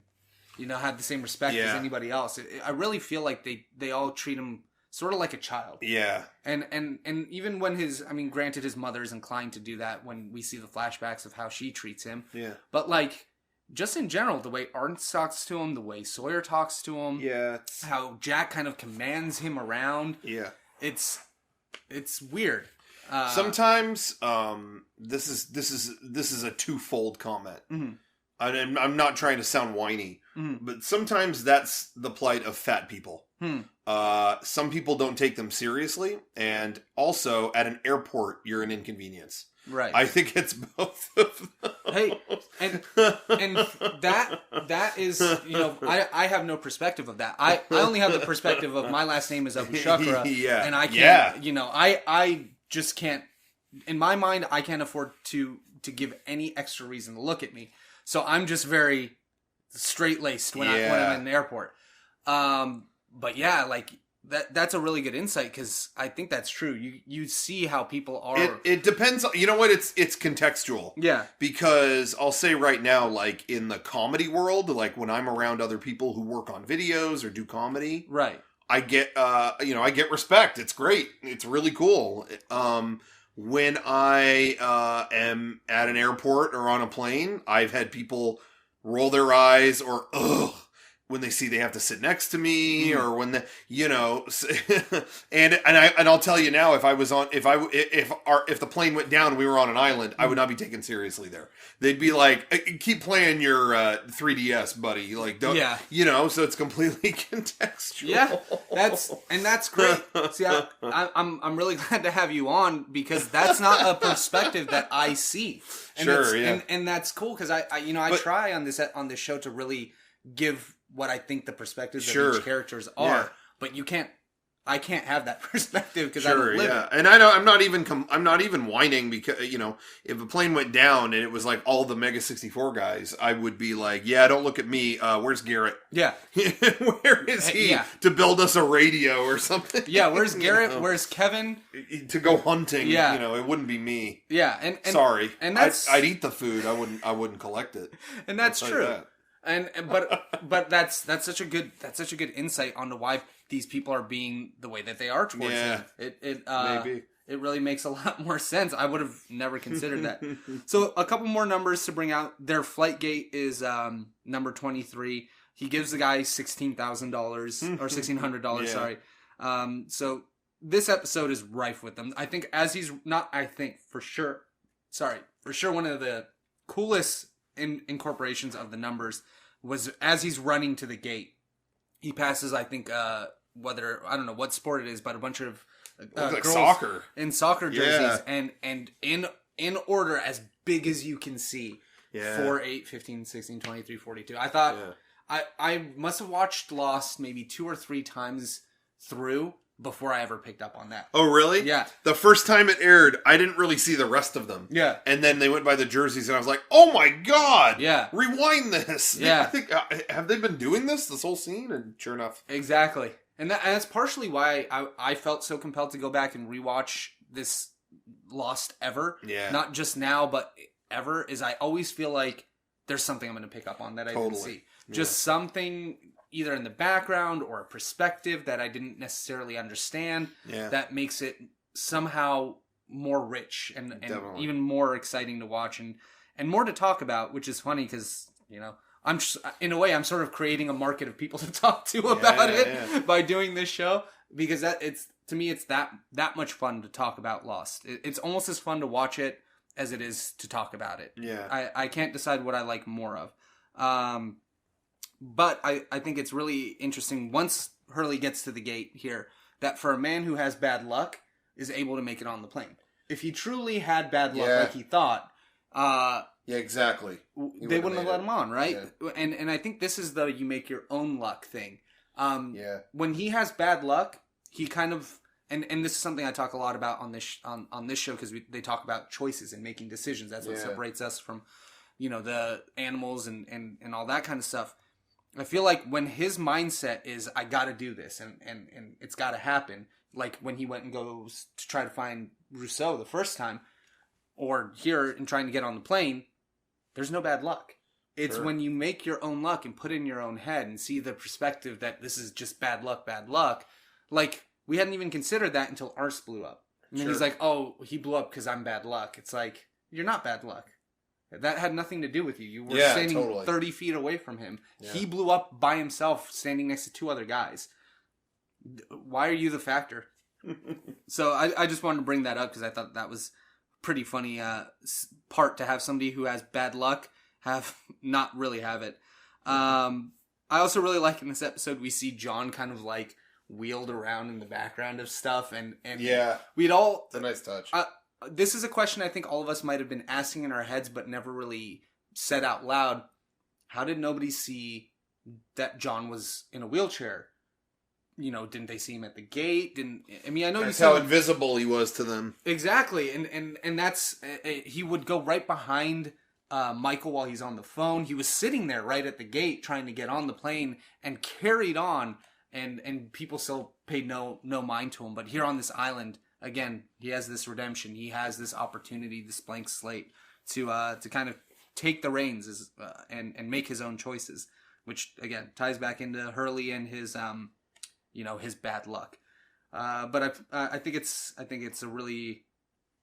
you know, have the same respect as anybody else. I really feel like they all treat him sort of like a child. And even when granted, his mother is inclined to do that when we see the flashbacks of how she treats him. But like, just in general, the way Arzt talks to him, the way Sawyer talks to him, how Jack kind of commands him around. It's weird. Sometimes this is a twofold comment. I'm not trying to sound whiny, but sometimes that's the plight of fat people. Some people don't take them seriously, and also at an airport, you're an inconvenience. Right. I think it's both of those. Hey, and that is, you know, I have no perspective of that. I only have the perspective of my last name is Abou Chacra, and I can't, you know, I just can't, in my mind, I can't afford to give any extra reason to look at me. So I'm just very straight-laced when I'm in the airport. But yeah, like, that's a really good insight, because I think that's true. You see how people are. It depends. You know what? It's contextual. Because I'll say right now, like in the comedy world, like when I'm around other people who work on videos or do comedy, I get I get respect. It's great. It's really cool. When I am at an airport or on a plane, I've had people roll their eyes or ugh when they see they have to sit next to me, or when and I'll tell you now, if the plane went down and we were on an island, I would not be taken seriously there. They'd be like, keep playing your 3DS, buddy. Like, don't, so it's completely contextual. Yeah, that's great. See, I'm really glad to have you on, because that's not a perspective that I see. And and that's cool, because I try on this show to really give what I think the perspectives of each characters are, but I can't have that perspective because I don't live it. And I'm not even whining, because if a plane went down and it was like all the Mega 64 guys, I would be like, don't look at me. Where's Garrett? Where is he to build us a radio or something? Where's Garrett? Where's Kevin to go hunting? It wouldn't be me. And sorry, and that's I'd eat the food. I wouldn't collect it. And that's true. But that's such a good insight onto why these people are being the way that they are towards him. Maybe. It really makes a lot more sense. I would have never considered that. So a couple more numbers to bring out. Their flight gate is number 23. He gives the guy $16,000 or $1,600. Sorry. So this episode is rife with them. I think for sure one of the coolest incorporations of the numbers was as he's running to the gate. He passes, I think, I don't know what sport it is, but a bunch of like girls soccer in soccer jerseys, and in order as big as you can see. 4, 8, 15, 16, 23, 42. I thought I must have watched Lost maybe 2 or 3 times through before I ever picked up on that. Oh, really? Yeah. The first time it aired, I didn't really see the rest of them. Yeah. And then they went by the jerseys, and I was like, "Oh my god! Yeah. Rewind this." Yeah. I think have they been doing this whole scene? And sure enough, exactly. And that's partially why I felt so compelled to go back and rewatch this Lost ever. Yeah. Not just now, but ever. Is I always feel like there's something I'm going to pick up on that I didn't see. Just something either in the background or a perspective that I didn't necessarily understand that makes it somehow more rich and even more exciting to watch and more to talk about, which is funny because, I'm sort of creating a market of people to talk to about it by doing this show, because to me it's that much fun to talk about Lost. It's almost as fun to watch it as it is to talk about it. Yeah. I can't decide what I like more of. But I think it's really interesting once Hurley gets to the gate here that for a man who has bad luck is able to make it on the plane. If he truly had bad luck like he thought, exactly. They wouldn't have let him on, right? Yeah. And I think this is the you make your own luck thing. When he has bad luck, he kind of and this is something I talk a lot about on this on this show because they talk about choices and making decisions. That's what separates us from the animals and all that kind of stuff. I feel like when his mindset is I got to do this and it's got to happen, like when he went and goes to try to find Rousseau the first time, or here and trying to get on the plane, there's no bad luck. It's when you make your own luck and put it in your own head and see the perspective that this is just bad luck. Like, we hadn't even considered that until Arzt blew up. And then he's like, oh, he blew up because I'm bad luck. It's like, you're not bad luck. That had nothing to do with you. You were standing 30 feet away from him. Yeah. He blew up by himself standing next to 2 other guys. Why are you the factor? So I just wanted to bring that up because I thought that was pretty funny part to have somebody who has bad luck not really have it. I also really like in this episode we see John kind of like wheeled around in the background of stuff and we'd all... It's a nice touch. This is a question I think all of us might have been asking in our heads but never really said out loud. How did nobody see that John was in a wheelchair? Didn't they see him at the gate? I know that's how invisible he was to them. Exactly, and that's he would go right behind Michael while he's on the phone. He was sitting there right at the gate trying to get on the plane and carried on, and people still paid no mind to him. But here on this island, again, he has this redemption. He has this opportunity, this blank slate to kind of take the reins and make his own choices, which again ties back into Hurley and his his bad luck. But I think it's a really,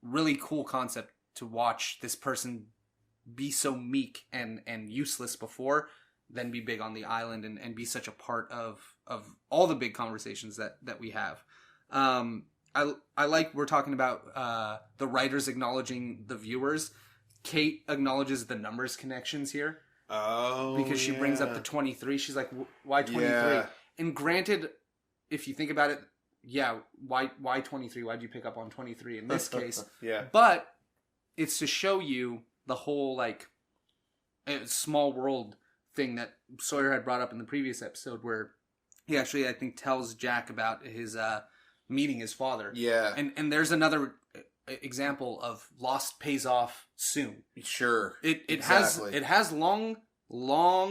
really cool concept to watch this person be so meek and useless before, then be big on the island and be such a part of all the big conversations that we have. I like we're talking about the writers acknowledging the viewers. Kate acknowledges the numbers connections here. Oh, because she brings up the 23. She's like, why 23? Yeah. And granted, if you think about it, why 23? Why'd you pick up on 23 in this case? Yeah. But it's to show you the whole, like, small world thing that Sawyer had brought up in the previous episode where he actually, I think, tells Jack about his meeting his father. Yeah. And there's another example of Lost pays off soon. Sure. It has long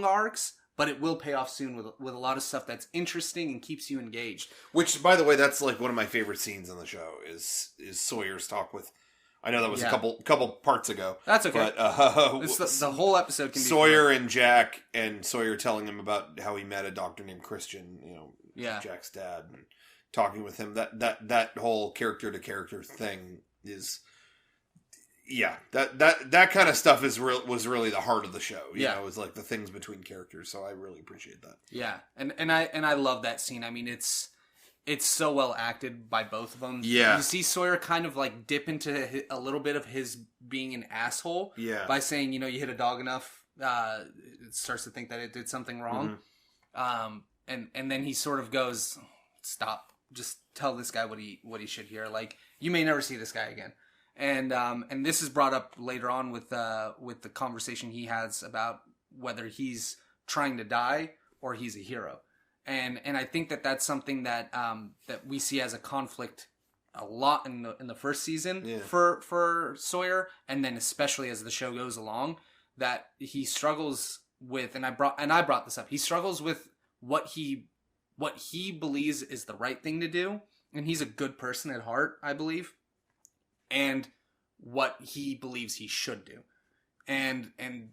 arcs, but it will pay off soon with a lot of stuff that's interesting and keeps you engaged. Which, by the way, that's like one of my favorite scenes in the show is Sawyer's talk with I know that was a couple parts ago. That's okay. But it's the whole episode can be Sawyer and Jack, and Sawyer telling him about how he met a doctor named Christian, Jack's dad, and talking with him. That whole character to character thing is, that kind of stuff was really the heart of the show. You know, it was like the things between characters. So I really appreciate that. Yeah, and I love that scene. I mean, it's so well acted by both of them. Yeah. You see Sawyer kind of like dip into a little bit of his being an asshole. Yeah. By saying, you hit a dog enough, it starts to think that it did something wrong. Mm-hmm. And then he sort of goes, stop, just tell this guy what he should hear. Like, you may never see this guy again. And this is brought up later on with the conversation he has about whether he's trying to die or he's a hero. And I think that's something that we see as a conflict a lot in the first season for Sawyer, and then especially as the show goes along, that he struggles with, and I brought this up. He struggles with what he believes is the right thing to do, and he's a good person at heart, I believe, and what he believes he should do, and in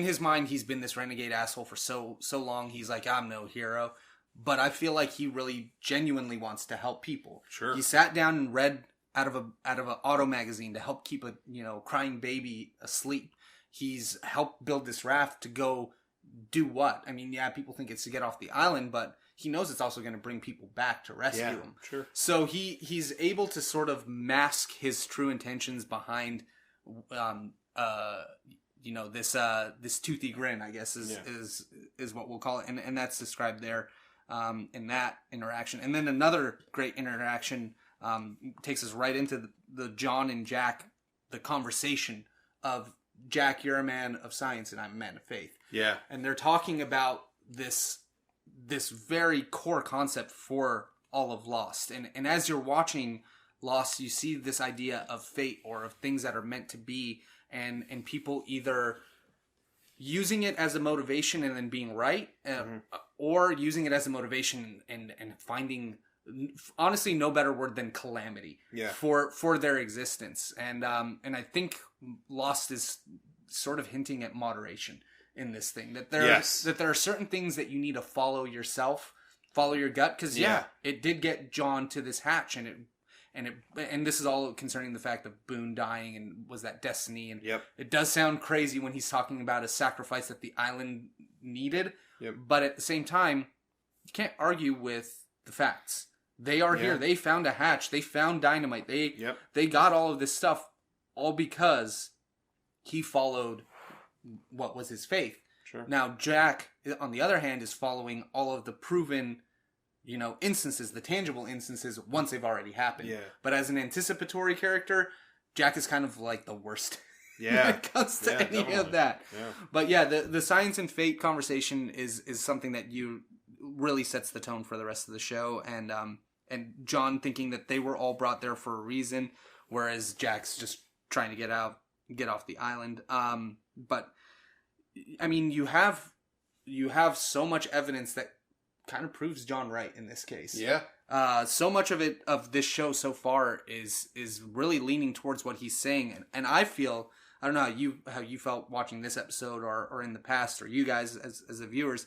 his mind he's been this renegade asshole for so long. He's like, I'm no hero. But I feel like he really genuinely wants to help people. Sure. He sat down and read out of an auto magazine to help keep a crying baby asleep. He's helped build this raft to go do what? I mean, people think it's to get off the island, but he knows it's also going to bring people back to rescue him. Sure. So he's able to sort of mask his true intentions behind this toothy grin, I guess is what we'll call it, and that's described there. In that interaction. And then another great interaction takes us right into the John and Jack, the conversation of, Jack, you're a man of science and I'm a man of faith. Yeah. And they're talking about this very core concept for all of Lost. And as you're watching Lost, you see this idea of fate or of things that are meant to be, and people either using it as a motivation and then being right, or using it as a motivation and finding, honestly, no better word than calamity for their existence. And I think Lost is sort of hinting at moderation in this thing, that there are certain things that you need to follow yourself, follow your gut, because it did get John to this hatch, and this is all concerning the fact of Boone dying, and was that destiny? And it does sound crazy when he's talking about a sacrifice that the island needed. But at the same time, you can't argue with the facts. They are here. They found a hatch. They found dynamite. They got all of this stuff, all because he followed what was his faith. Sure. Now, Jack, on the other hand, is following all of the proven instances, the tangible instances, once they've already happened. Yeah. But as an anticipatory character, Jack is kind of like the worst when it comes to any of that. Yeah. But the science and fate conversation is something that you really sets the tone for the rest of the show. And John thinking that they were all brought there for a reason, whereas Jack's just trying to get off the island. But I mean, you have so much evidence that kind of proves John right in this case. Yeah. So much of this show so far is really leaning towards what he's saying, and I feel, I don't know how you felt watching this episode or in the past, or you guys as the viewers,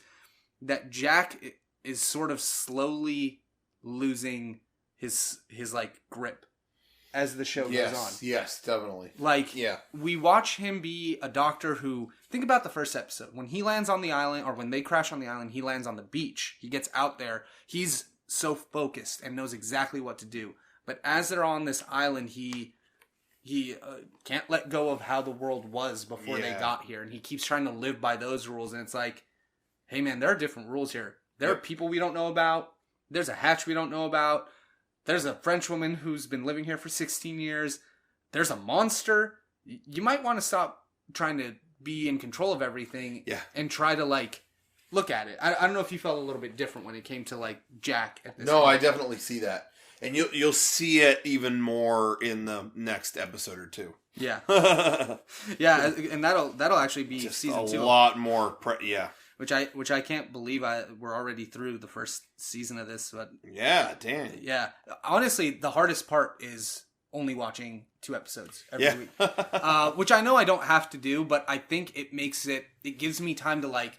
that Jack is sort of slowly losing his like grip as the show goes on. Yes, definitely. Like, we watch him be a doctor who, think about the first episode. When he lands on the island, or when they crash on the island, he lands on the beach. He gets out there. He's so focused and knows exactly what to do. But as they're on this island, he can't let go of how the world was before they got here. And he keeps trying to live by those rules. And it's like, hey man, there are different rules here. There are people we don't know about. There's a hatch we don't know about. There's a French woman who's been living here for 16 years. There's a monster. You might want to stop trying to be in control of everything and try to, like, look at it. I don't know if you felt a little bit different when it came to, like, Jack at this point. I definitely see that. And you'll see it even more in the next episode or two. Yeah. And that'll actually be just season 2. A lot more, Which I can't believe we're already through the first season of this, but yeah, damn. Yeah. Honestly, the hardest part is only watching 2 episodes every Yeah. week. Which I know I don't have to do, but I think it gives me time to like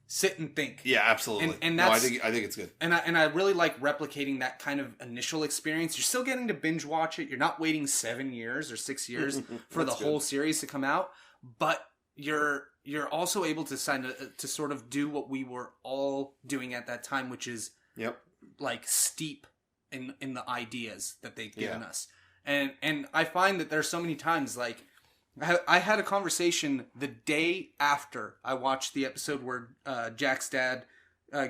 sit and think. Yeah, absolutely. And no, that's, I think it's good. And I really like replicating that kind of initial experience. You're still getting to binge watch it. You're not waiting 7 years or 6 years for the whole series to come out, but you're also able to to sort of do what we were all doing at that time, which is like steep in the ideas that they've given us. And I find that there's so many times, like, I had a conversation the day after I watched the episode where Jack's dad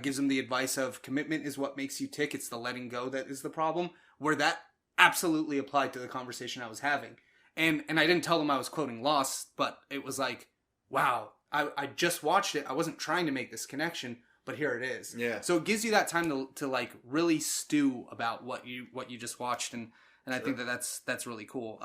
gives him the advice of commitment is what makes you tick. It's the letting go that is the problem, where that absolutely applied to the conversation I was having. And I didn't tell them I was quoting Lost, but it was like, wow, I just watched it. I wasn't trying to make this connection, but here it is. Yeah. So it gives you that time to like really stew about what you just watched, and I think that's really cool.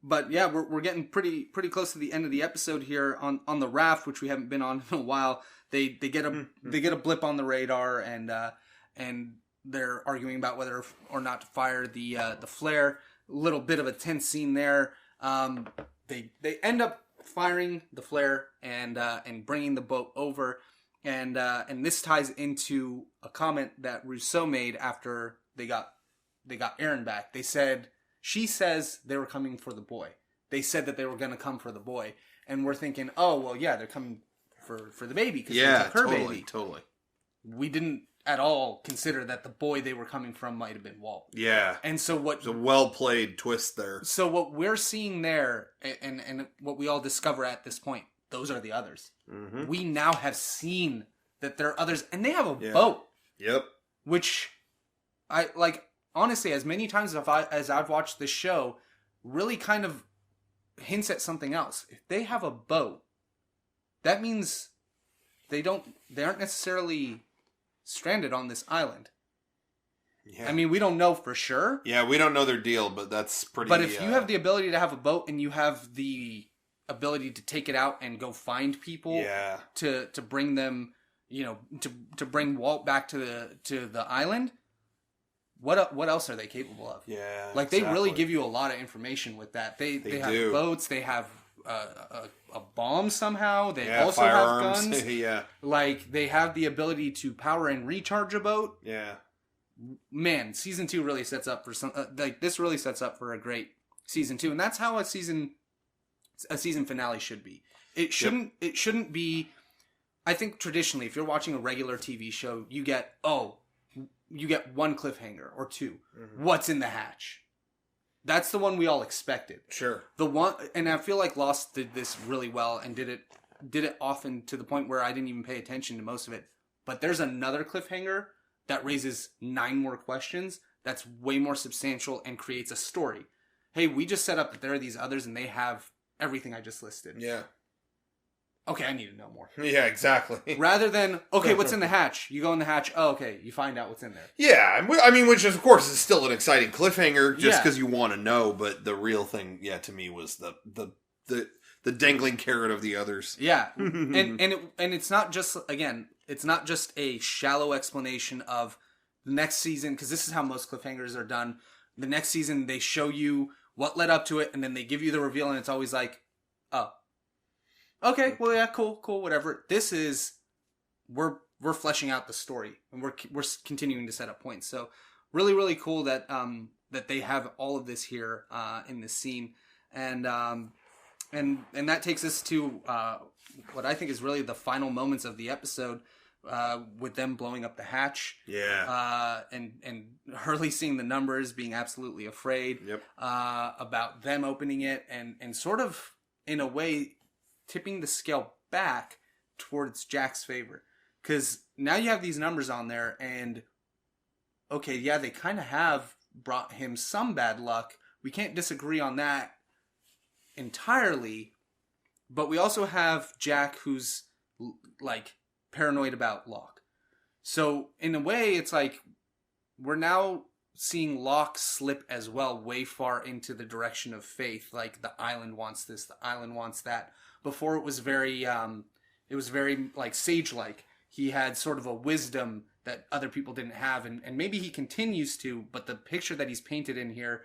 But yeah, we're getting pretty close to the end of the episode here on the raft, which we haven't been on in a while. They get a blip on the radar, and they're arguing about whether or not to fire the flare. A little bit of a tense scene there. They end up firing the flare and bringing the boat over, and this ties into a comment that Rousseau made after they got Aaron back. They said. She says they were coming for the boy. They said that they were going to come for the boy. And we're thinking, oh, well, yeah, they're coming for the baby because they took her baby. Totally. We didn't at all consider that the boy they were coming from might have been Walt. Yeah. And so It's a well-played twist there. So what we're seeing there, and what we all discover at this point, those are the others. Mm-hmm. We now have seen that there are others, and they have a boat. Yep. Which, I like... Honestly, as many times as I've watched this show, really kind of hints at something else. If they have a boat, that means they aren't necessarily stranded on this island. Yeah. I mean, we don't know for sure. Yeah, we don't know their deal, but that's pretty... But if you have the ability to have a boat and you have the ability to take it out and go find people to bring them, to bring Walt back to the island... What else are they capable of? Yeah, like they really give you a lot of information with that. They have boats. They have a bomb somehow. They also firearms. have guns. Yeah, like they have the ability to power and recharge a boat. Yeah, man, season 2 really sets up for some. This really sets up for a great season 2, and that's how a season finale should be. It shouldn't. Yep. It shouldn't be. I think traditionally, if you're watching a regular TV show, you get one cliffhanger or 2. Mm-hmm. What's in the hatch? That's the one we all expected. Sure. The one, and I feel like Lost did this really well and did it often to the point where I didn't even pay attention to most of it. But there's another cliffhanger that raises 9 more questions. That's way more substantial and creates a story. Hey, we just set up that there are these others and they have everything I just listed. Yeah. Okay, I need to know more. Yeah, exactly. Rather than, okay, what's in the hatch? You go in the hatch, oh, okay, you find out what's in there. Yeah, I mean, which is, of course, is still an exciting cliffhanger, just because you want to know, but the real thing, to me, was the dangling carrot of the others. Yeah, and it's not just, again, it's not just a shallow explanation of the next season, because this is how most cliffhangers are done. The next season, they show you what led up to it, and then they give you the reveal, and it's always like, oh. Okay, well, yeah, cool, whatever. This is, we're fleshing out the story, and we're continuing to set up points. So, really, really cool that that they have all of this here in this scene, and that takes us to what I think is really the final moments of the episode, with them blowing up the hatch. Yeah. And Hurley seeing the numbers, being absolutely afraid. Yep. About them opening it, and sort of in a way, tipping the scale back towards Jack's favor. Because now you have these numbers on there, and okay, yeah, they kind of have brought him some bad luck. We can't disagree on that entirely, but we also have Jack who's like paranoid about Locke. So in a way, it's like we're now seeing Locke slip as well way far into the direction of faith. Like the island wants this, the island wants that. Before it was very like sage-like. He had sort of a wisdom that other people didn't have, and maybe he continues to, but the picture that he's painted in here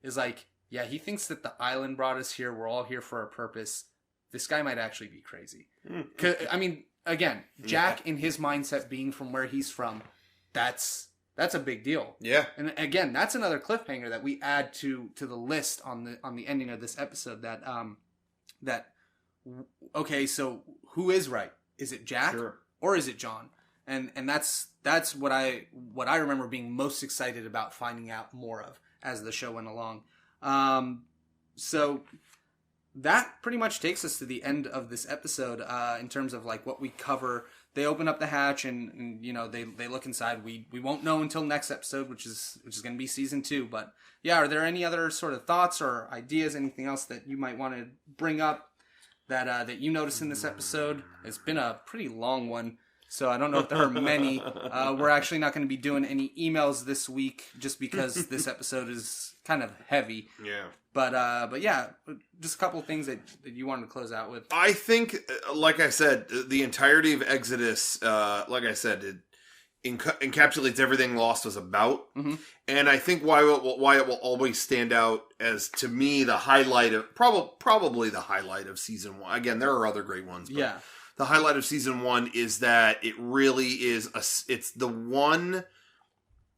is like, yeah, he thinks that the island brought us here. We're all here for a purpose. This guy might actually be crazy. I mean, again, Jack in his mindset being from where he's from, that's a big deal. Yeah. And again, that's another cliffhanger that we add to the list on the ending of this episode that okay, so who is right? Is it Jack or is it John? And that's what I remember being most excited about finding out more of as the show went along. So that pretty much takes us to the end of this episode in terms of like what we cover. They open up the hatch and you know, they look inside. We won't know until next episode, which is going to be season 2. But yeah, are there any other sort of thoughts or ideas, anything else that you might want to bring up that you noticed in this episode? It's been a pretty long one, so I don't know if there are many. We're actually not going to be doing any emails this week just because this episode is kind of heavy. Yeah. But yeah, just a couple of things that you wanted to close out with. I think, like I said, the entirety of Exodus, like I said, it encapsulates everything Lost was about. Mm-hmm. And I think why it will always stand out as, to me, the highlight of, probably the highlight of season 1. Again, there are other great ones. But yeah. The highlight of season 1 is that it really is, it's the one,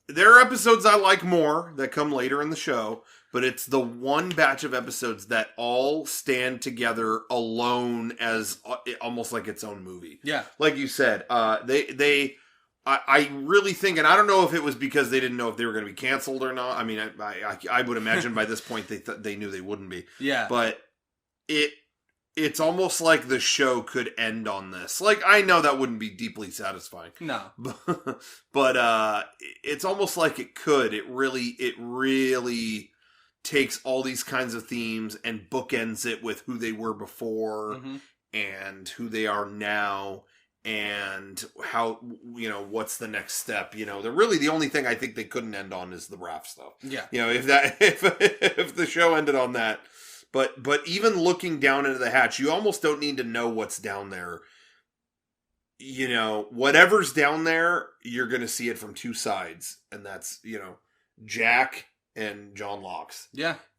there are episodes I like more that come later in the show, but it's the one batch of episodes that all stand together alone as almost like its own movie. Yeah. Like you said, I really think, and I don't know if it was because they didn't know if they were going to be canceled or not. I mean, I would imagine by this point they knew they wouldn't be. Yeah. But it's almost like the show could end on this. Like, I know that wouldn't be deeply satisfying. No. But it's almost like it could. It really takes all these kinds of themes and bookends it with who they were before and who they are now and how, you know, what's the next step. You know, the only thing I think they couldn't end on is the raft stuff. Yeah. You know, if the show ended on that. But even looking down into the hatch, you almost don't need to know what's down there. You know, whatever's down there, you're going to see it from two sides. And that's, you know, Jack and John Locke's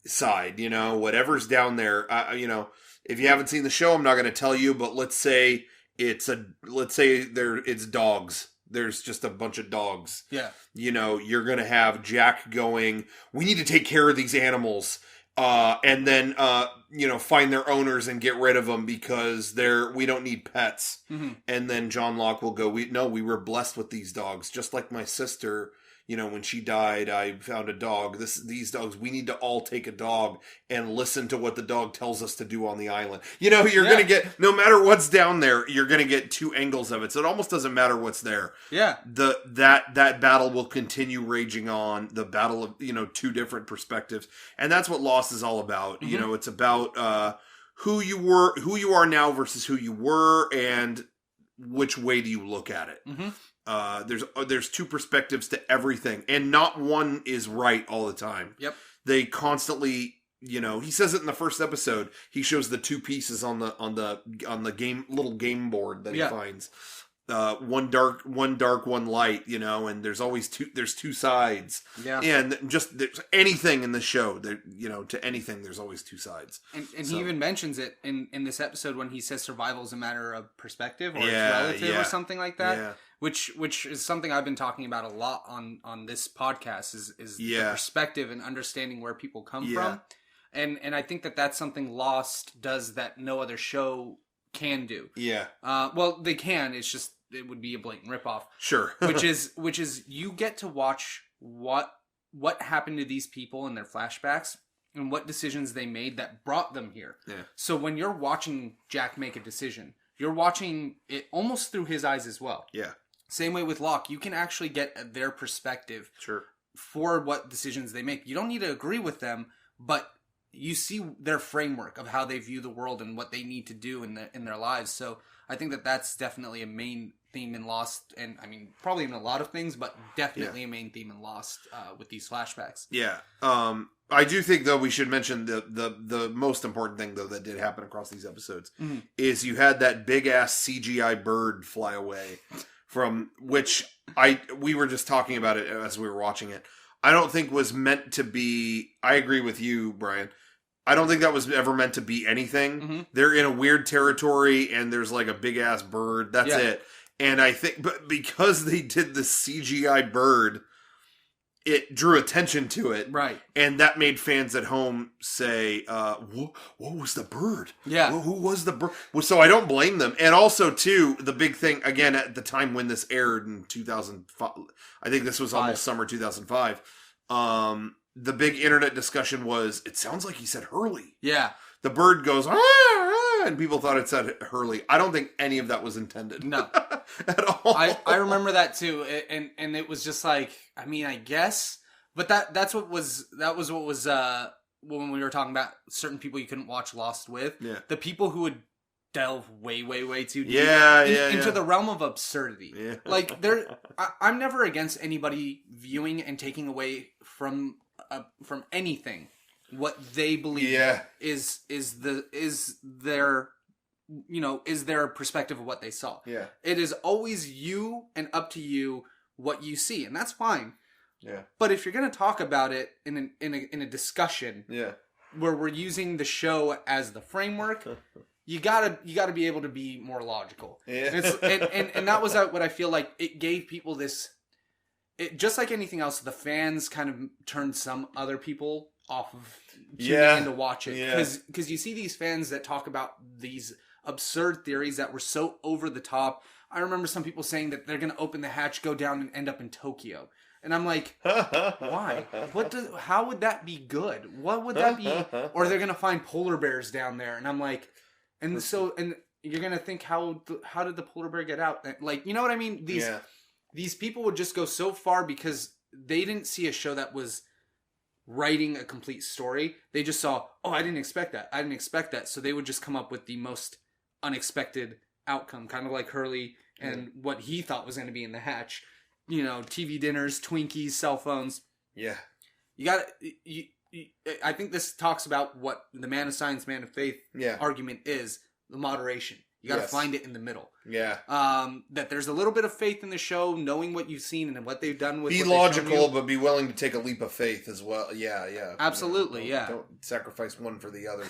side. You know, whatever's down there, you know, if you haven't seen the show, I'm not going to tell you, but let's say it's dogs. There's just a bunch of dogs. Yeah. You know, you're going to have Jack going, we need to take care of these animals. And then, you know, find their owners and get rid of them because we don't need pets. Mm-hmm. And then John Locke will go, we were blessed with these dogs. Just like my sister, you know, when she died, I found a dog. These dogs, we need to all take a dog and listen to what the dog tells us to do on the island. You know, you're going to get, no matter what's down there, you're going to get two angles of it. So it almost doesn't matter what's there. Yeah. That battle will continue raging on, the battle of, you know, two different perspectives. And that's what Lost is all about. Mm-hmm. You know, it's about who you are now versus who you were and which way do you look at it. Mm-hmm. There's two perspectives to everything, and not one is right all the time. Yep. They constantly, you know, he says it in the first episode. He shows the two pieces on the game, little game board that he finds. One dark, one light, you know, and there's two sides. Yeah. And just there's anything in the show that, you know, to anything, there's always two sides. And so, he even mentions it in this episode when he says survival is a matter of perspective or it's relative or something like that. Yeah. Which is something I've been talking about a lot on this podcast is the perspective and understanding where people come from. And I think that that's something Lost does that no other show can do. Yeah. Well, they can. It's just, it would be a blatant ripoff. Sure. which is you get to watch what happened to these people in their flashbacks and what decisions they made that brought them here. Yeah. So when you're watching Jack make a decision, you're watching it almost through his eyes as well. Yeah. Same way with Locke. You can actually get their perspective for what decisions they make. You don't need to agree with them, but you see their framework of how they view the world and what they need to do in their lives. So I think that that's definitely a main theme in Lost, and I mean probably in a lot of things, but definitely a main theme in Lost with these flashbacks. Yeah. I do think though we should mention the most important thing though that did happen across these episodes is you had that big ass CGI bird fly away from which we were just talking about it as we were watching it. I don't think was meant to be. I agree with you, Brian. I don't think that was ever meant to be anything. Mm-hmm. They're in a weird territory, and there's like a big ass bird. That's it. And I think, but because they did the CGI bird, it drew attention to it, right? And that made fans at home say, "What was the bird? Yeah, who was the bird?" Well, so I don't blame them. And also, too, the big thing again at the time when this aired in 2005, I think this was almost summer 2005. The big internet discussion was, it sounds like he said Hurley. Yeah. The bird goes, ah, and people thought it said Hurley. I don't think any of that was intended. No. At all. I remember that too. And it was just like, I mean, I guess, but that was what was, when we were talking about certain people you couldn't watch Lost with. Yeah. The people who would delve way, way, way too deep into the realm of absurdity. Yeah. Like, I'm never against anybody viewing and taking away from anything what they believe is their perspective of what they saw. Yeah. It is always you and up to you what you see, and that's fine. Yeah. But if you're going to talk about it in a discussion, where we're using the show as the framework, you gotta be able to be more logical. Yeah. And that was what I feel like it gave people this. It, just like anything else, the fans kind of turned some other people off of tuning in to watch it. Because you see these fans that talk about these absurd theories that were so over the top. I remember some people saying that they're going to open the hatch, go down, and end up in Tokyo. And I'm like, why? How would that be good? What would that be? Or they're going to find polar bears down there. And I'm like, and you're going to think, how did the polar bear get out? Like, you know what I mean? These people would just go so far because they didn't see a show that was writing a complete story. They just saw, oh, I didn't expect that. So they would just come up with the most unexpected outcome, kind of like Hurley and what he thought was going to be in the hatch. You know, TV dinners, Twinkies, cell phones. Yeah. I think this talks about what the man of science, man of faith argument is, the moderation. You got to find it in the middle. Yeah. That there's a little bit of faith in the show, knowing what you've seen and what they've done with. Be logical, but be willing to take a leap of faith as well. Yeah. Absolutely, Don't sacrifice one for the other.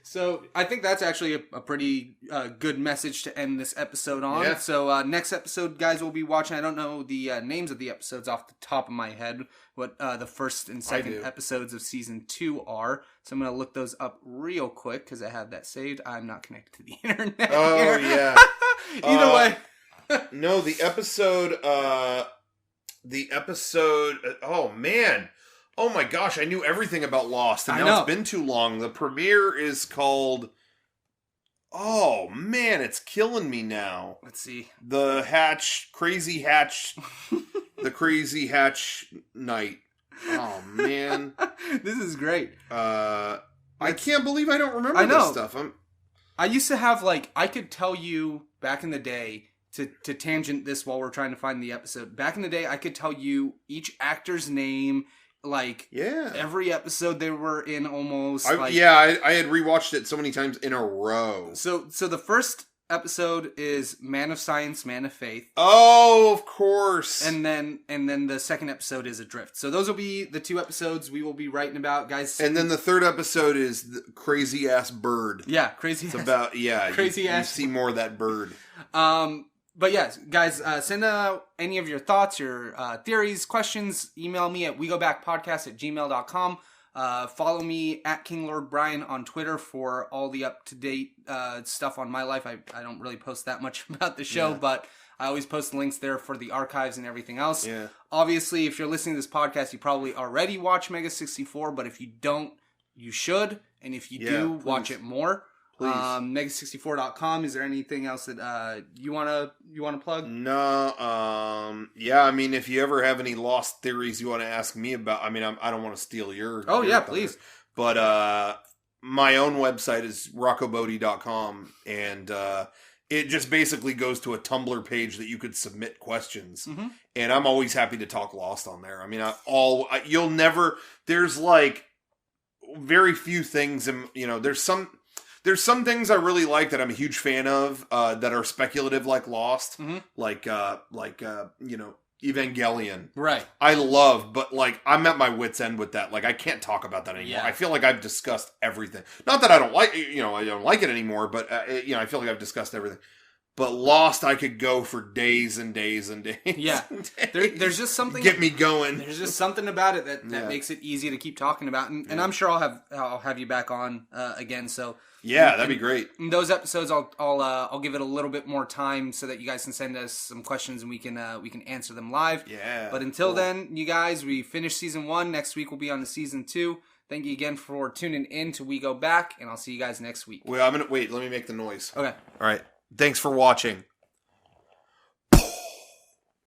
So I think that's actually a pretty good message to end this episode on. Yeah. So next episode, guys, we'll be watching. I don't know the names of the episodes off the top of my head, what the first and second episodes of season 2 are. So I'm going to look those up real quick because I have that saved. I'm not connected to the internet. Oh, here. Yeah. Either way. No, the episode, oh, man. Oh my gosh, I knew everything about Lost, and now it's been too long. The premiere is called... Oh, man, it's killing me now. Let's see. The Crazy Hatch Night. Oh, man. This is great. I can't believe I don't remember this stuff. I used to have, I could tell you back in the day, to tangent this while we're trying to find the episode. Back in the day, I could tell you each actor's name... every episode they were in almost. I had rewatched it so many times in a row. So the first episode is Man of Science, Man of Faith. Oh, of course. And then the second episode is Adrift. So those will be the 2 episodes we will be writing about, guys. And then the third episode is the Crazy Ass Bird. Yeah, Crazy Ass. It's about crazy ass. You see more of that bird. But yes, guys, send any of your thoughts, your theories, questions. Email me at wegobackpodcast@gmail.com. Follow me at King Lord Bryan on Twitter for all the up-to-date stuff on my life. I don't really post that much about the show, but I always post links there for the archives and everything else. Yeah. Obviously, if you're listening to this podcast, you probably already watch Mega 64, but if you don't, you should. And if you do, watch it more. Mega64.com. Is there anything else that you wanna plug? No. I mean, if you ever have any Lost theories you want to ask me about, I mean, I don't want to steal your. Oh yeah, please. But my own website is roccobotte.com, and it just basically goes to a Tumblr page that you could submit questions, and I'm always happy to talk Lost on there. I mean, you'll never. There's very few things, and There's some things I really like that I'm a huge fan of that are speculative, like Lost, Evangelion. Right. I love, but like I'm at my wit's end with that. Like I can't talk about that anymore. Yeah. I feel like I've discussed everything. Not that I don't like, I don't like it anymore, but I feel like I've discussed everything. But Lost, I could go for days and days and days. Yeah. And days. There's just something. Get me going. There's just something about it that makes it easy to keep talking about, and I'm sure I'll have you back on again. So yeah, that'd be great. In those episodes, I'll give it a little bit more time so that you guys can send us some questions and we can answer them live. Yeah. But until then, you guys, we finished season 1. Next week we'll be on to season 2. Thank you again for tuning in to We Go Back, and I'll see you guys next week. Well, let me make the noise. Okay. All right. Thanks for watching.